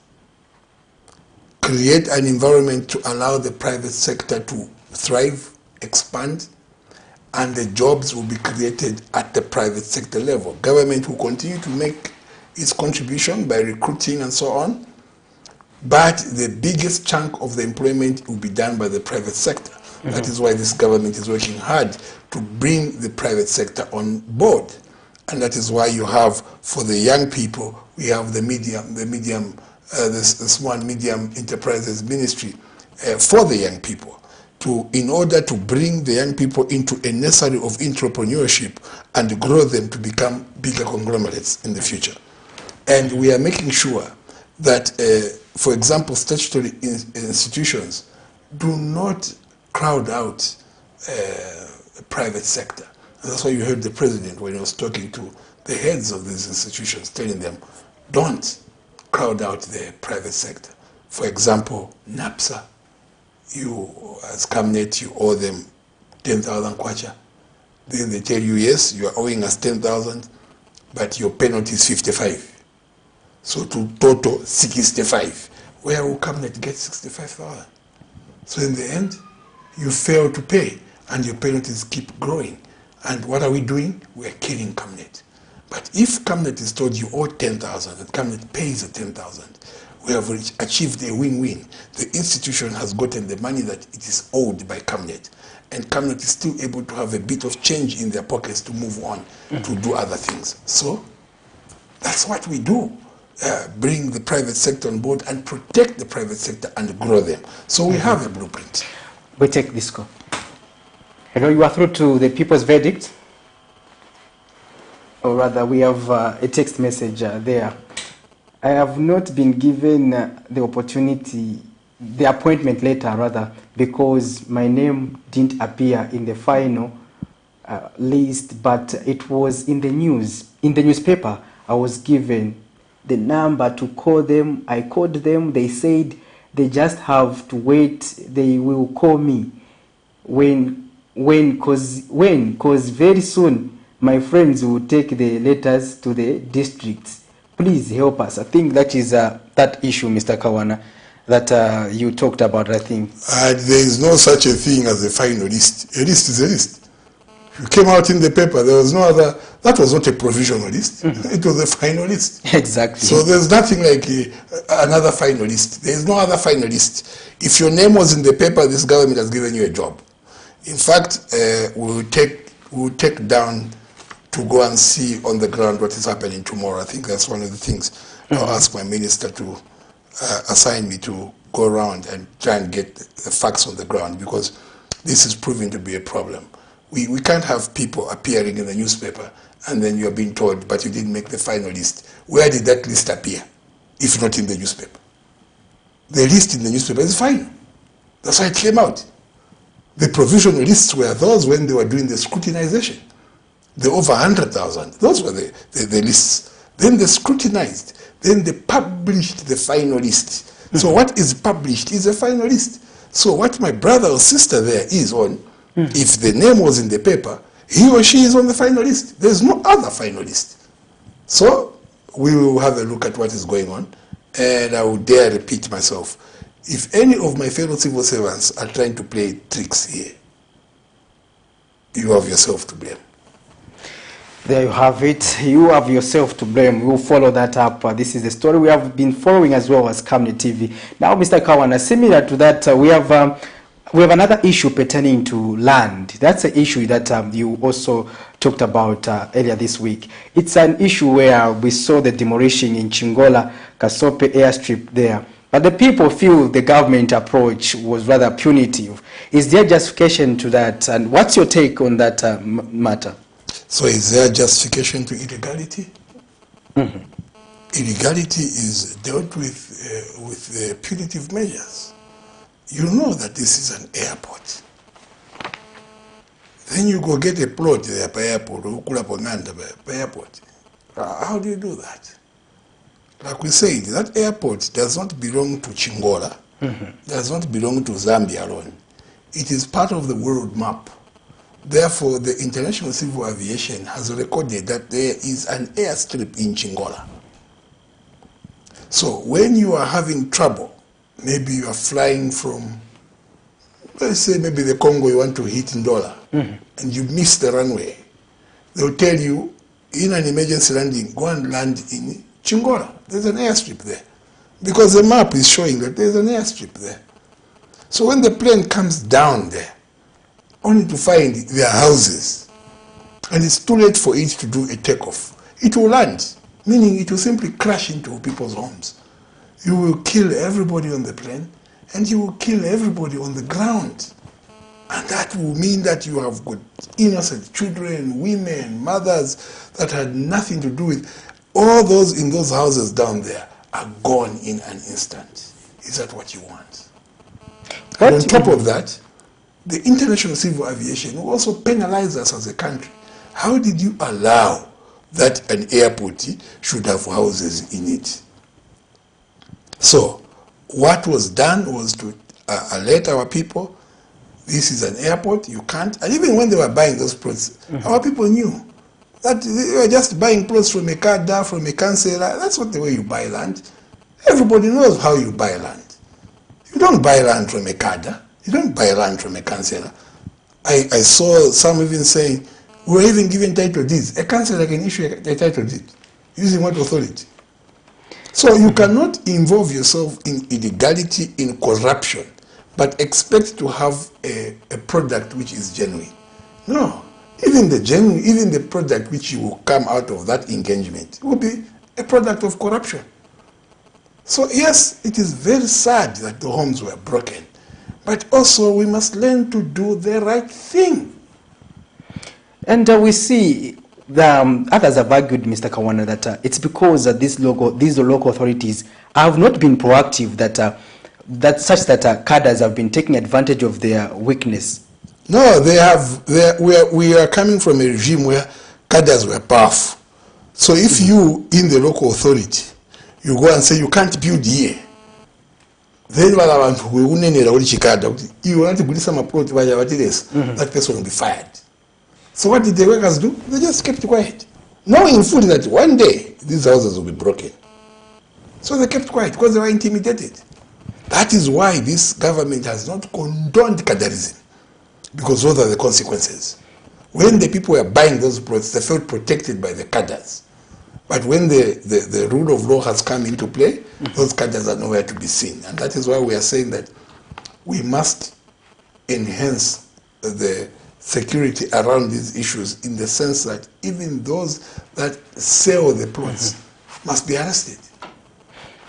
Create an environment to allow the private sector to thrive, expand, and the jobs will be created at the private sector level. Government will continue to make its contribution by recruiting and so on, but the biggest chunk of the employment will be done by the private sector. Mm-hmm. That is why this government is working hard to bring the private sector on board. And that is why you have, for the young people, we have the small and medium enterprises ministry for the young people, in order to bring the young people into a nursery of entrepreneurship and grow them to become bigger conglomerates in the future. And we are making sure that, for example, statutory institutions do not crowd out the private sector. And that's why you heard the president, when he was talking to the heads of these institutions, telling them, don't crowd out the private sector. For example, NAPSA, you as Cabinet, you owe them 10,000 kwacha. Then they tell you, yes, you are owing us 10,000, but your penalty is 55. So to total 65. Where will Cabinet get 65,000? So in the end, you fail to pay, and your penalties keep growing. And what are we doing? We are killing Cabinet. But if Cabinet is told you owe 10,000 and Cabinet pays the 10,000, we have achieved a win-win. The institution has gotten the money that it is owed by Cabinet, and Cabinet is still able to have a bit of change in their pockets to move on, to do other things. So that's what we do. Bring the private sector on board and protect the private sector and grow them. So we have a blueprint. We take this call. Hello, you are through to the people's verdict. Or rather, we have a text message there. I have not been given the opportunity, the appointment letter rather, because my name didn't appear in the final list, but it was in the news. In the newspaper, I was given the number to call them. I called them. They said they just have to wait. They will call me because very soon my friends will take the letters to the districts. Please help us. I think that is that issue, Mr. Kawana, that you talked about, I think. There is no such a thing as a final list. A list is a list. If you came out in the paper, there was no other, that was not a provisional list. Mm-hmm. It was a final list. Exactly. So there's nothing like another final list. There is no other final list. If your name was in the paper, this government has given you a job. In fact, we'll take down to go and see on the ground what is happening tomorrow. I think that's one of the things. Mm-hmm. I'll ask my minister to assign me to go around and try and get the facts on the ground, because this is proving to be a problem. We can't have people appearing in the newspaper and then you're being told, but you didn't make the final list. Where did that list appear, if not in the newspaper? The list in the newspaper is fine. That's why it came out. The provisional lists were those when they were doing the scrutinization. The over 100,000, those were the lists. Then they scrutinized. Then they published the final list. Mm-hmm. So what is published is a final list. So what my brother or sister there is on, mm-hmm. if the name was in the paper, he or she is on the final list. There's no other final list. So we will have a look at what is going on. And I will dare repeat myself. If any of my fellow civil servants are trying to play tricks here, you have yourself to blame. There you have it. You have yourself to blame. We'll follow that up. This is the story we have been following as well as Kamni TV. Now, Mr. Kawana, similar to that, we have another issue pertaining to land. That's an issue that you also talked about earlier this week. It's an issue where we saw the demolition in Chingola, Kasope airstrip there. But the people feel the government approach was rather punitive. Is there justification to that? And what's your take on that matter? So is there justification to illegality? Mm-hmm. Illegality is dealt with punitive measures. You know that this is an airport. Then you go get a plot there by airport, by airport. How do you do that? Like we said, that airport does not belong to Chingola, does not belong to Zambia alone. It is part of the world map. Therefore, the International Civil Aviation has recorded that there is an airstrip in Chingola. So when you are having trouble, maybe you are flying from, let's say maybe the Congo you want to hit in Ndola, and you miss the runway, they'll tell you, in an emergency landing, go and land in Chingola. There's an airstrip there. Because the map is showing that there's an airstrip there. So when the plane comes down there, only to find their houses, and it's too late for it to do a takeoff, it will land, meaning it will simply crash into people's homes. You will kill everybody on the plane, and you will kill everybody on the ground. And that will mean that you have got innocent children, women, mothers that had nothing to do with. All those in those houses down there are gone in an instant. Is that what you want? And on top of that, the International Civil Aviation will also penalize us as a country. How did you allow that an airport should have houses in it? So, what was done was to alert our people, this is an airport, you can't. And even when they were buying those plots, our people knew that they were just buying plots from a kada, from a councillor. That's not the way you buy land. Everybody knows how you buy land. You don't buy land from a kada. You don't buy land from a councillor. I saw some even saying, we're even given title deeds. A councillor can issue a title deed. Using what authority? So you cannot involve yourself in illegality, in corruption, but expect to have a product which is genuine. No. Even the product which will come out of that engagement will be a product of corruption. So yes, it is very sad that the homes were broken. But also we must learn to do the right thing. And we see the others have argued, Mr. Kawana, that it's because these local authorities have not been proactive that cadres have been taking advantage of their weakness. No, they have. We are coming from a regime where cadres were powerful. So if you, in the local authority, you go and say you can't build here, then you want to that person will be fired. So what did the workers do? They just kept quiet, knowing fully that one day these houses will be broken. So they kept quiet because they were intimidated. That is why this government has not condoned cadreism, because those are the consequences. When the people were buying those plots, they felt protected by the cadres. But when the rule of law has come into play, those cadres are nowhere to be seen. And that is why we are saying that we must enhance the security around these issues, in the sense that even those that sell the plots must be arrested.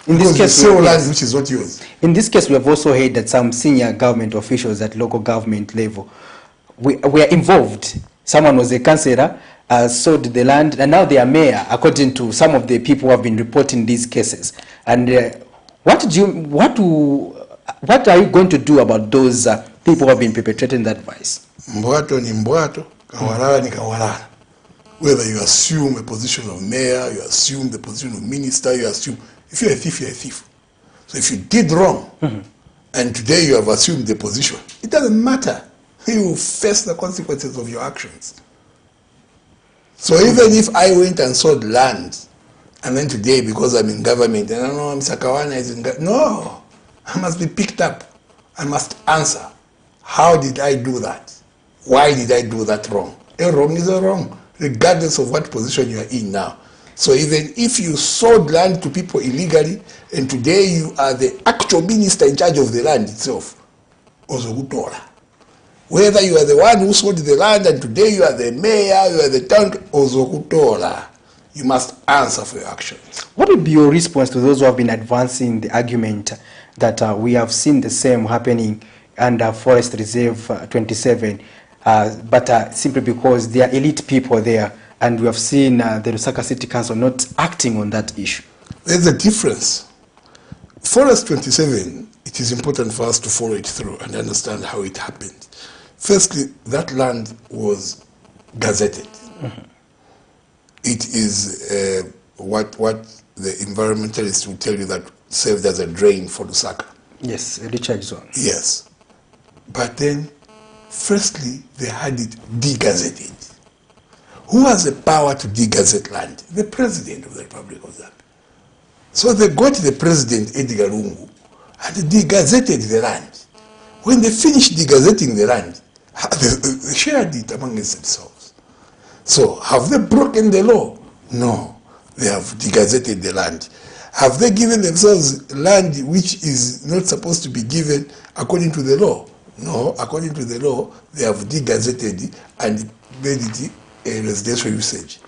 In this case, sell land which is not yours. In this case, we have also heard that some senior government officials at local government level were involved. Someone was a councillor, sold the land, and now they are mayor, according to some of the people who have been reporting these cases. And what are you going to do about those people who have been perpetrating that vice? Mbwato ni mbwato, kawalala ni kawalala. Whether you assume a position of mayor, you assume the position of minister, you assume, if you're a thief, you're a thief. So if you did wrong, and today you have assumed the position, it doesn't matter. You will face the consequences of your actions. So even if I went and sold land, and then today, because I'm in government, and I know Mr. Kawana is in government, no, I must be picked up. I must answer. How did I do that? Why did I do that wrong? A wrong is a wrong. regardless of what position you are in now. So even if you sold land to people illegally, and today you are the actual minister in charge of the land itself, ozokutola. Whether you are the one who sold the land and today you are the mayor, you are the town, ozokutola. You must answer for your actions. What would be your response to those who have been advancing the argument that we have seen the same happening under Forest Reserve 27, but simply because there are elite people there, and we have seen the Lusaka City Council not acting on that issue? There's a difference. Forest 27, it is important for us to follow it through and understand how it happened. Firstly, that land was gazetted. Mm-hmm. It is what the environmentalists will tell you that served as a drain for Lusaka. Yes, a recharge zone. Yes. But then, firstly, they had it de-gazetted. Who has the power to de-gazette land? The President of the Republic of Zambia. So they got the President, Edgar Lungu, and de-gazetted the land. When they finished de-gazetting the land, they shared it amongst themselves. So, have they broken the law? No. They have de-gazetted the land. Have they given themselves land which is not supposed to be given according to the law? No. According to the law, they have de-gazetted and made it a residential usage.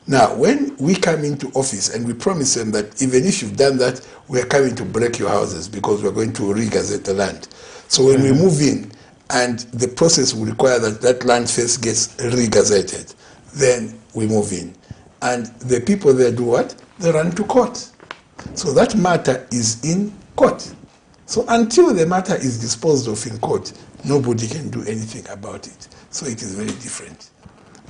Now, when we come into office and we promise them that even if you've done that, we are coming to break your houses because we're going to re-gazette the land. So when we move in, and the process will require that that land first gets re-gazetted, then we move in. And the people there do what? They run to court. So that matter is in court. So until the matter is disposed of in court, nobody can do anything about it. So it is very different.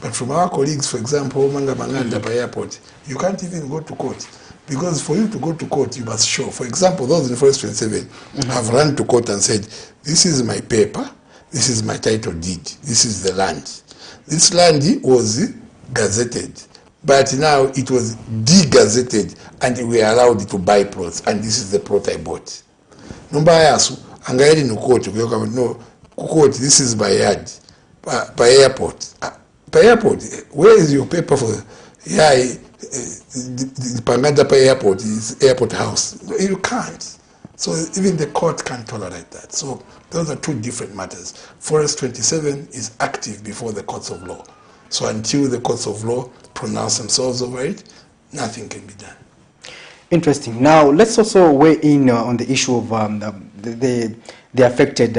But from our colleagues, for example, Manga Manganda by airport, you can't even go to court. Because for you to go to court, you must show. For example, those in Forest 27 have run to court and said, this is my paper, this is my title deed, this is the land. This land was gazetted, but now it was de-gazetted and we are allowed to buy plots, and this is the plot I bought. Number yasu, angaeli no court, no, court, this is my yard, by airport. By airport, where is your paper for? Yeah, the Panganda by airport is airport house. You can't. So even the court can't tolerate that. So those are two different matters. Forest 27 is active before the courts of law. So until the courts of law pronounce themselves over it, nothing can be done. Interesting. Now, let's also weigh in on the issue of the affected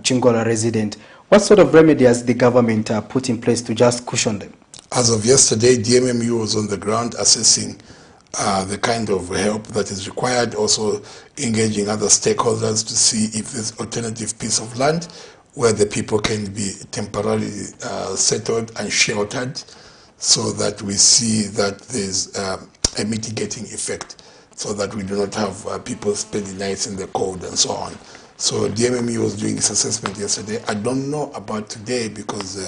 Chingola resident. What sort of remedy has the government put in place to just cushion them? As of yesterday, DMMU was on the ground assessing the kind of help that is required, also engaging other stakeholders to see if there's alternative piece of land where the people can be temporarily settled and sheltered, so that we see that there's a mitigating effect, so that we do not have people spending nights in the cold and so on. So DMMU was doing its assessment yesterday. I don't know about today because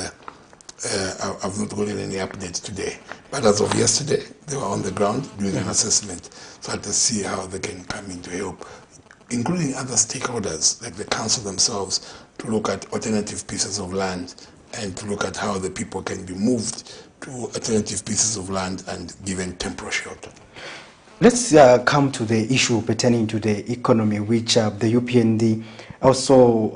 I've not gotten any updates today. But as of yesterday, they were on the ground doing an assessment, so to see how they can come in to help, including other stakeholders like the council themselves, to look at alternative pieces of land and to look at how the people can be moved to alternative pieces of land and given temporary shelter. Let's come to the issue pertaining to the economy, which the UPND also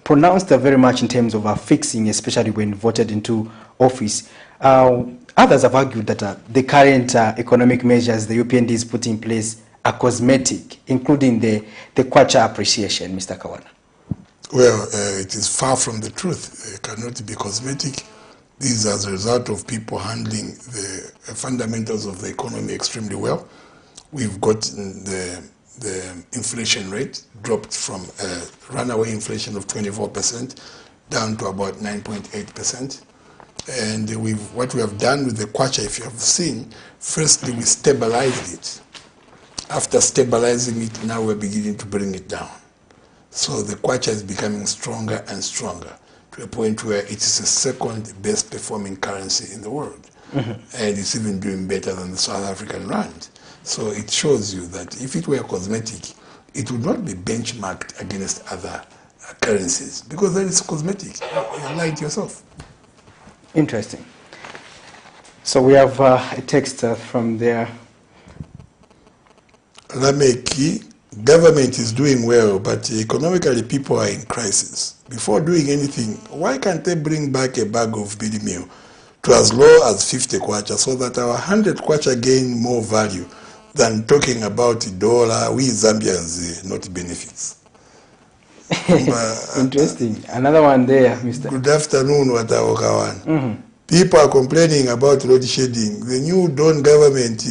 pronounced very much in terms of fixing, especially when voted into office. Others have argued that the current economic measures the UPND is putting in place are cosmetic, including the kwacha appreciation, Mr. Kawana. Well, it is far from the truth. It cannot be cosmetic. This is as a result of people handling the fundamentals of the economy extremely well. We've gotten the inflation rate dropped from a runaway inflation of 24% down to about 9.8%. And what we have done with the kwacha, if you have seen, firstly we stabilized it. After stabilizing it, now we're beginning to bring it down. So the kwacha is becoming stronger and stronger, to a point where it is the second best performing currency in the world. And it's even doing better than the South African rand. So it shows you that if it were cosmetic, it would not be benchmarked against other currencies, because then it's cosmetic. You lied to yourself. Interesting. So we have a text from there. Lameki, government is doing well, but economically people are in crisis. Before doing anything, why can't they bring back a bag of bili meal to as low as 50 kwacha so that our 100 kwacha gain more value than talking about $1, we Zambians not benefits. Interesting. Another one there, Mr. Good afternoon, Watawo Kawana. People are complaining about load shedding. The new Dawn government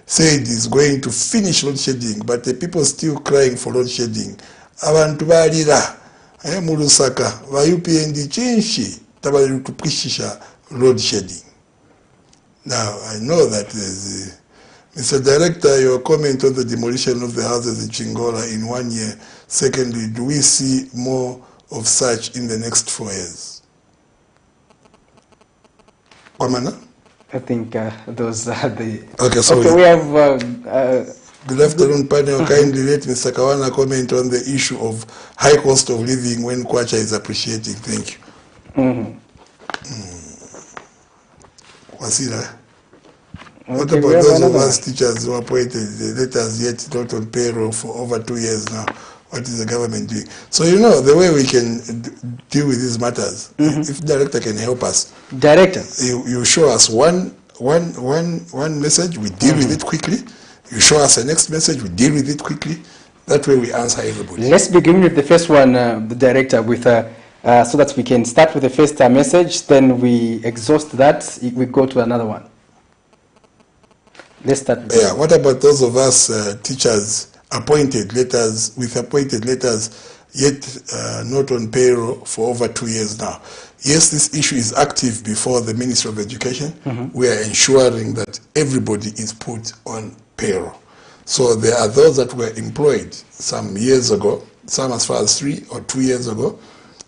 said is going to finish load shedding, but the people still crying for load shedding. Abantu balira mu Lusaka va UPND chinshi tabali kupushisha load shedding. Now I know that there's Mr. Director, your comment on the demolition of the houses in Chingola in 1 year. Secondly, do we see more of such in the next 4 years? Kwamana? I think those are the... Okay, so we have... good afternoon, panel. Kindly let Mr. Kawana comment on the issue of high cost of living when Kwacha is appreciating. Thank you. Wasira? What about those of us teachers who are appointed, let us yet not on payroll for over 2 years now? What is the government doing? So you know the way we can deal with these matters. If director can help us. Director, you show us one message, we deal with it quickly. You show us the next message, we deal with it quickly. That way we answer everybody. Let's begin with the first one, the director, with so that we can start with the first message, then we exhaust that, we go to another one. Let's start with what about those of us teachers appointed letters, with appointed letters, yet not on payroll for over 2 years now? Yes, this issue is active before the Ministry of Education. We are ensuring that everybody is put on payroll. So there are those that were employed some years ago, some as far as 3 or 2 years ago.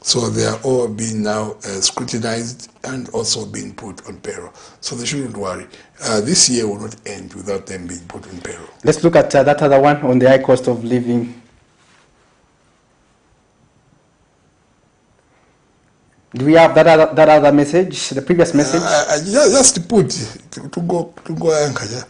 So they are all being now scrutinized and also being put on payroll. So they shouldn't worry. This year will not end without them being put on payroll. Let's look at that other one on the high cost of living. Do we have that other message, the previous message? Just to put to go anchor.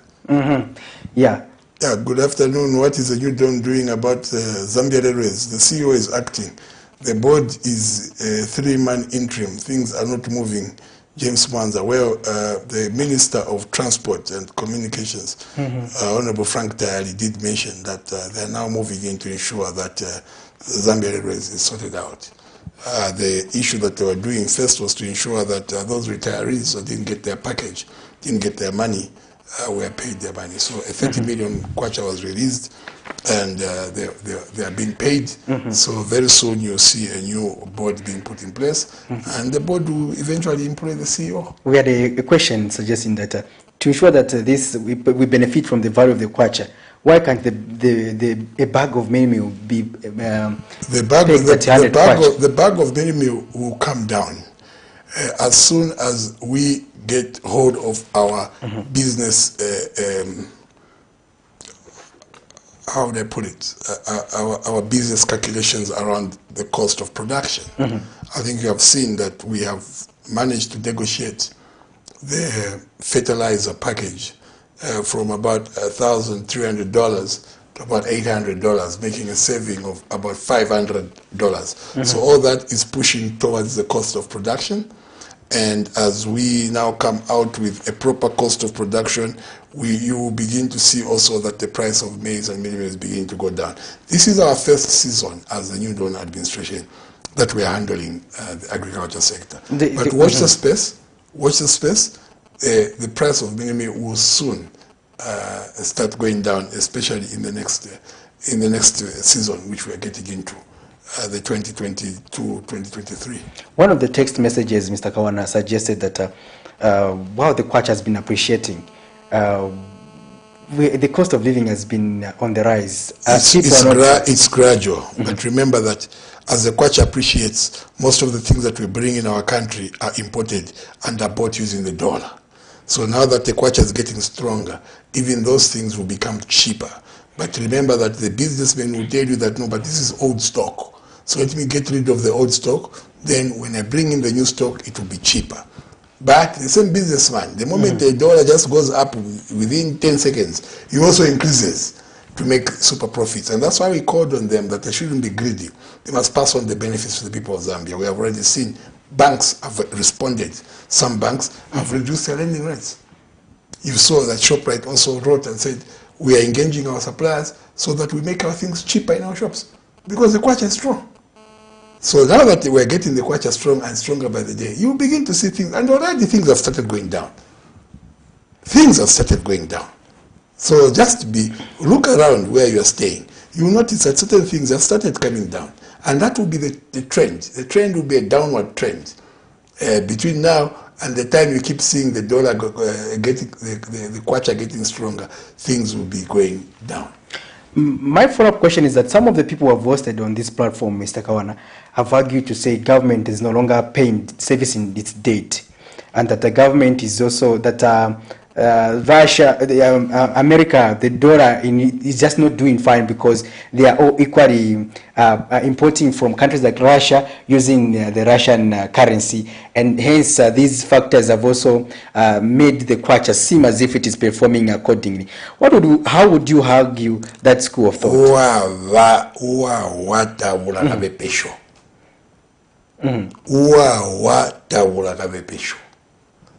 Yeah. Yeah. Good afternoon. What is the new Dawn doing about Zambia Railways? The CEO is acting. The board is a 3-man interim. Things are not moving. James Mwanza. Well, the Minister of Transport and Communications, Honorable Frank Tayali, did mention that they are now moving in to ensure that Zambia Railways is sorted out. The issue that they were doing first was to ensure that those retirees who didn't get their package, didn't get their money, were paid their money. So a 30 million kwacha was released, and they are being paid. So very soon you'll see a new board being put in place, and the board will eventually employ the CEO. We had a question suggesting that to ensure that we benefit from the value of the kwacha, why can't a bag of mini meal be the bag of mini meal will come down as soon as we get hold of our business, how would I put it, our business calculations around the cost of production. I think you have seen that we have managed to negotiate the fertilizer package from about $1,300 to about $800, making a saving of about $500. So all that is pushing towards the cost of production. And as we now come out with a proper cost of production, you will begin to see also that the price of maize and mini meal is beginning to go down. This is our first season as the new Dawn administration that we are handling the agriculture sector. But watch the space. Watch the space. The price of mini meal will soon start going down, especially in the next season, which we are getting into. The 2022-2023. One of the text messages, Mr. Kawana, suggested that while the kwacha has been appreciating, the cost of living has been on the rise. It's gradual, but remember that as the kwacha appreciates, most of the things that we bring in our country are imported and are bought using the dollar. So now that the kwacha is getting stronger, even those things will become cheaper. But remember that the businessmen will tell you that, no, but this is old stock. So let me get rid of the old stock. Then when I bring in the new stock, it will be cheaper. But the same businessman, the moment the dollar just goes up within 10 seconds, he also increases to make super profits. And that's why we called on them that they shouldn't be greedy. They must pass on the benefits to the people of Zambia. We have already seen banks have responded. Some banks have reduced their lending rates. You saw that ShopRite also wrote and said, we are engaging our suppliers so that we make our things cheaper in our shops because the kwacha is strong. So now that we're getting the kwacha strong and stronger by the day, you begin to see things, and already things have started going down. Things have started going down. So just look around where you're staying. You will notice that certain things have started coming down. And that will be the trend. The trend will be a downward trend. Between now and the time you keep seeing the dollar getting, the kwacha getting stronger, things will be going down. My follow-up question is that some of the people who have hosted on this platform, Mr. Kawana, have argued to say government is no longer paying, servicing its debt, and that the government is also, that Russia, America, the dollar is just not doing fine because they are all equally importing from countries like Russia using the Russian currency, and hence these factors have also made the kwacha seem as if it is performing accordingly. How would you argue that school of thought?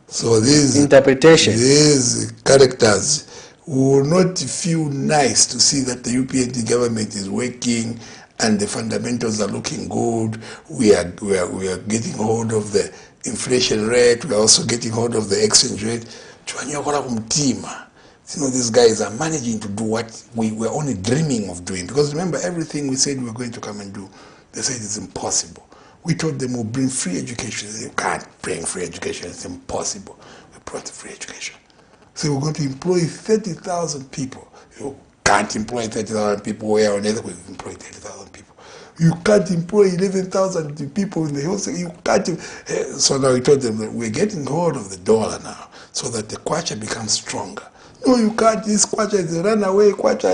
So these interpretation, these characters will not feel nice to see that the UPND government is working and the fundamentals are looking good. We are getting hold of the inflation rate. We are also getting hold of the exchange rate. You know, these guys are managing to do what we were only dreaming of doing. Because remember, everything we said we were going to come and do, they said it's impossible. We told them we'll bring free education. You can't bring free education, it's impossible. We brought free education. So we're going to employ 30,000 people. You can't employ 30,000 people. Where on earth we employ 30,000 people? You can't employ 11,000 people in the health sector. You can't. So now we told them that we're getting hold of the dollar now so that the kwacha becomes stronger. No, you can't. This kwacha is a runaway kwacha.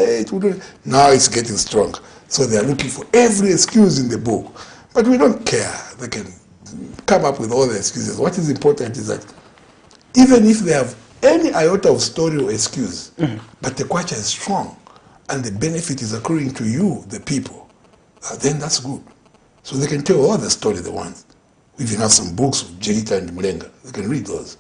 Now it's getting stronger. So they are looking for every excuse in the book. But we don't care. They can come up with all the excuses. What is important is that even if they have any iota of story or excuse, but the kwacha is strong and the benefit is accruing to you, the people, then that's good. So they can tell all the story they want. We even have some books of Jerita and Mulenga. They can read those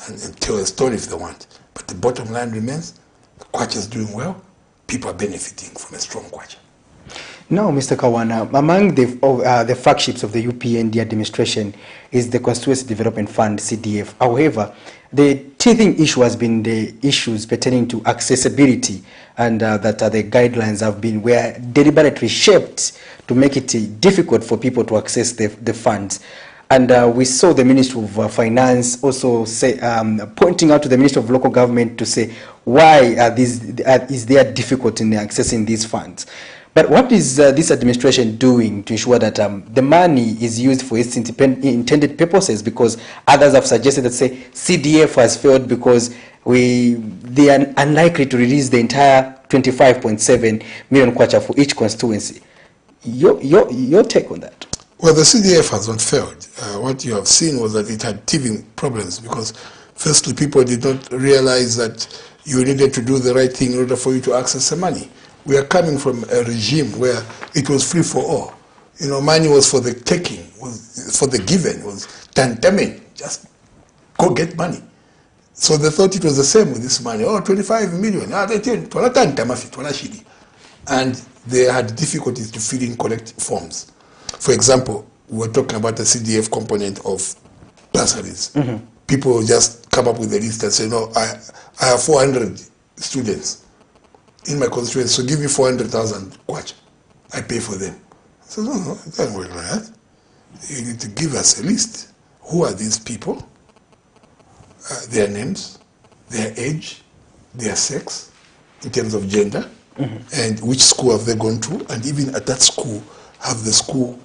and tell a story if they want. But the bottom line remains, the kwacha is doing well, people are benefiting from a strong kwacha. Now, Mr. Kawana, among the flagships of the UPND administration is the Constituency Development Fund, CDF. However, the teething issue has been the issues pertaining to accessibility, and that the guidelines were deliberately shaped to make it difficult for people to access the funds. And we saw the Ministry of Finance also say, pointing out to the Ministry of Local Government to say, why is there difficulty in accessing these funds? But what is this administration doing to ensure that the money is used for its intended purposes? Because others have suggested that, say, CDF has failed because they are unlikely to release the entire 25.7 million kwacha for each constituency. Your take on that? Well, the CDF has not failed. What you have seen was that it had teething problems because, firstly, people did not realize that you needed to do the right thing in order for you to access the money. We are coming from a regime where it was free for all. You know, money was for the taking, was for the giving, was tantamen, just go get money. So they thought it was the same with this money. Oh, 25 million. And they had difficulties to fill in correct forms. For example, we were talking about the CDF component of bursaries. People just come up with a list and say, no, I have 400 students in my constituency, so give me 400,000 kwacha. I pay for them. So no, it doesn't work like that. You need to give us a list. Who are these people? Their names, their age, their sex, in terms of gender, and which school have they gone to, and even at that school, have the school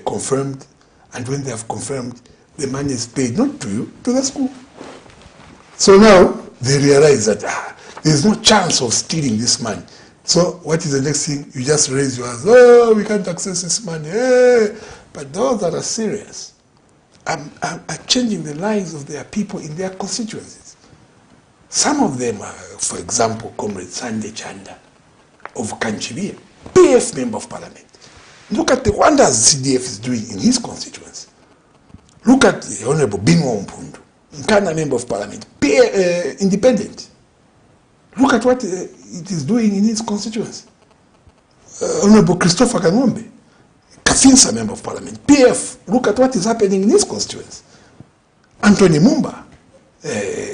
confirmed, and when they have confirmed, the money is paid not to you, to the school. So now they realize that there's no chance of stealing this money. So what is the next thing? You just raise your hands. Oh, we can't access this money. Hey. But those that are serious are changing the lives of their people in their constituencies. Some of them are, for example, Comrade Sande Chanda of Kanchibia, PF Member of Parliament. Look at the wonders CDF is doing in his constituency. Look at the Honorable Binwa Mpundu, Nkana Member of Parliament, independent. Look at what it is doing in his constituency. Honorable Christopher Kangombe, Kafinsa Member of Parliament, PF, look at what is happening in his constituency. Anthony Mumba,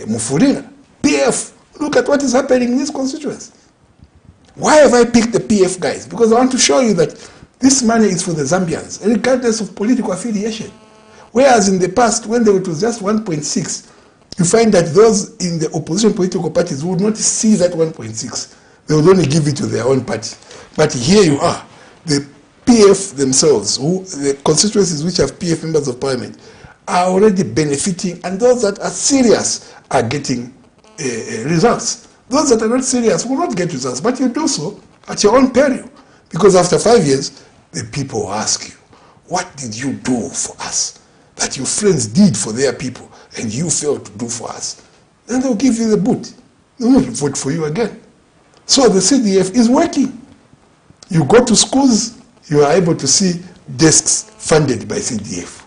Mufurira, PF, look at what is happening in his constituency. Why have I picked the PF guys? Because I want to show you that this money is for the Zambians, regardless of political affiliation. Whereas in the past, when it was just 1.6, you find that those in the opposition political parties would not see that 1.6. They would only give it to their own party. But here you are, the PF themselves, the constituencies which have PF members of parliament, are already benefiting, and those that are serious are getting results. Those that are not serious will not get results, but you do so at your own peril. Because after 5 years, the people will ask you, what did you do for us that your friends did for their people and you failed to do for us? Then they'll give you the boot. They will not vote for you again. So the CDF is working. You go to schools, you are able to see desks funded by CDF.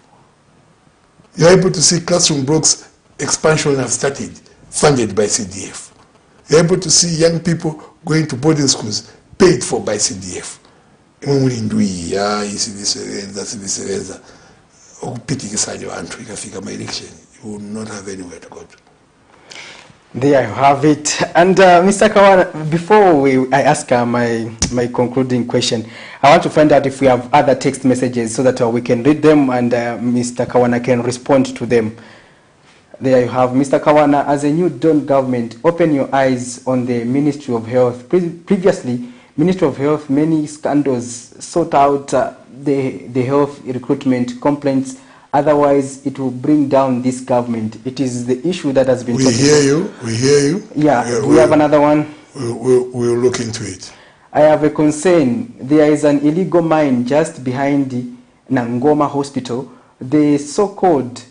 You are able to see classroom blocks expansion have started, funded by CDF. You are able to see young people going to boarding schools, paid for by CDF. You will not have anywhere to go to. There you have it. And Mr. Kawana, before I ask my concluding question, I want to find out if we have other text messages so that we can read them and Mr. Kawana can respond to them. There you have Mr. Kawana. As a new Dawn government, open your eyes on the Ministry of Health. Previously, Ministry of Health, many scandals sort out the health recruitment complaints. Otherwise, it will bring down this government. It is the issue that has been. We hear you. We hear you. Yeah. We have another one. We'll look into it. I have a concern. There is an illegal mine just behind the Nangoma Hospital. The so-called.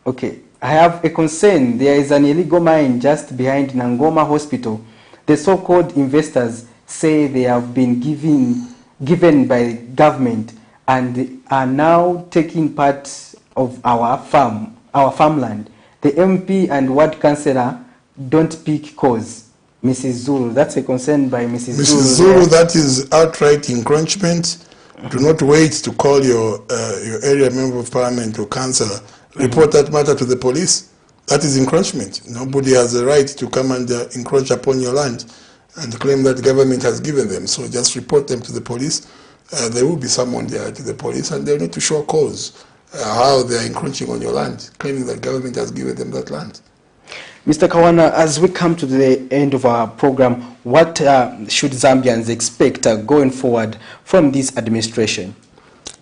Okay. I have a concern. There is an illegal mine just behind Nangoma Hospital. The so-called investors say they have been given by government and are now taking part of our farmland. The MP and ward councillor don't pick cause. Mrs. Zulu, that's a concern by Mrs. Zulu. Mrs. Zulu, that is outright encroachment. Do not wait to call your area member of parliament or councillor. Report that matter to the police. That is encroachment. Nobody has a right to come and encroach upon your land and claim that government has given them. So just report them to the police. There will be someone there to the police, and they'll need to show cause how they are encroaching on your land, claiming that government has given them that land. Mr. Kawana, as we come to the end of our program, what should Zambians expect going forward from this administration?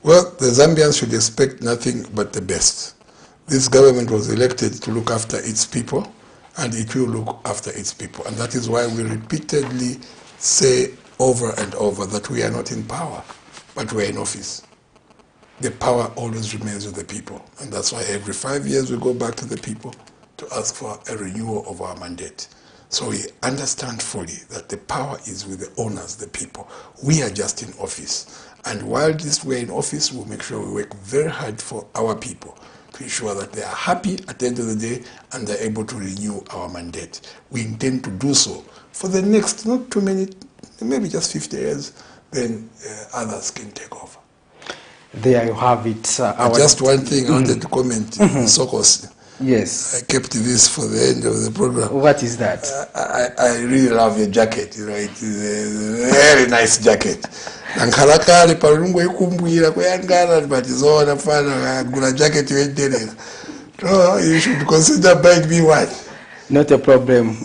Well, the Zambians should expect nothing but the best. This government was elected to look after its people, and it will look after its people. And that is why we repeatedly say over and over that we are not in power, but we are in office. The power always remains with the people. And that's why every 5 years we go back to the people to ask for a renewal of our mandate. So we understand fully that the power is with the owners, the people. We are just in office. And while we're in office, we'll make sure we work very hard for our people to ensure that they are happy at the end of the day and they're able to renew our mandate. We intend to do so for the next, not too many, maybe just 50 years, then others can take over. There you have it. Just one thing I wanted to comment, Sokos. Yes. I kept this for the end of the program. What is that? I really love your jacket, you know, it's a very nice jacket. Nankarakali parungo ikumbwira kuyangana but izona fana guna jacket yendelera. So you should consider buying me one. Not a problem.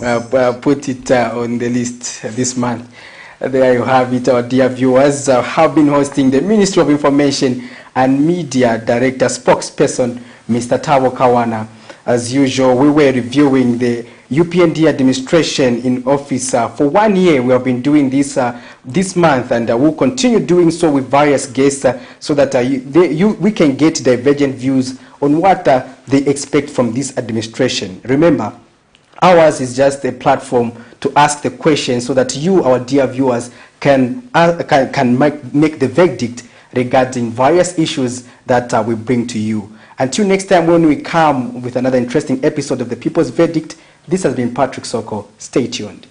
Put it on the list this month. There you have it, our dear viewers. Have been hosting the Ministry of Information and Media Director, spokesperson, Mr. THABO Kawana. as usual, we were reviewing the UPND administration in office for 1 year. We have been doing this this month, and we'll continue doing so with various guests so that we can get divergent views on what they expect from this administration. Remember, ours is just a platform to ask the questions so that you, our dear viewers, can make the verdict regarding various issues that we bring to you. Until next time when we come with another interesting episode of The People's Verdict, this has been Patrick Soko. Stay tuned.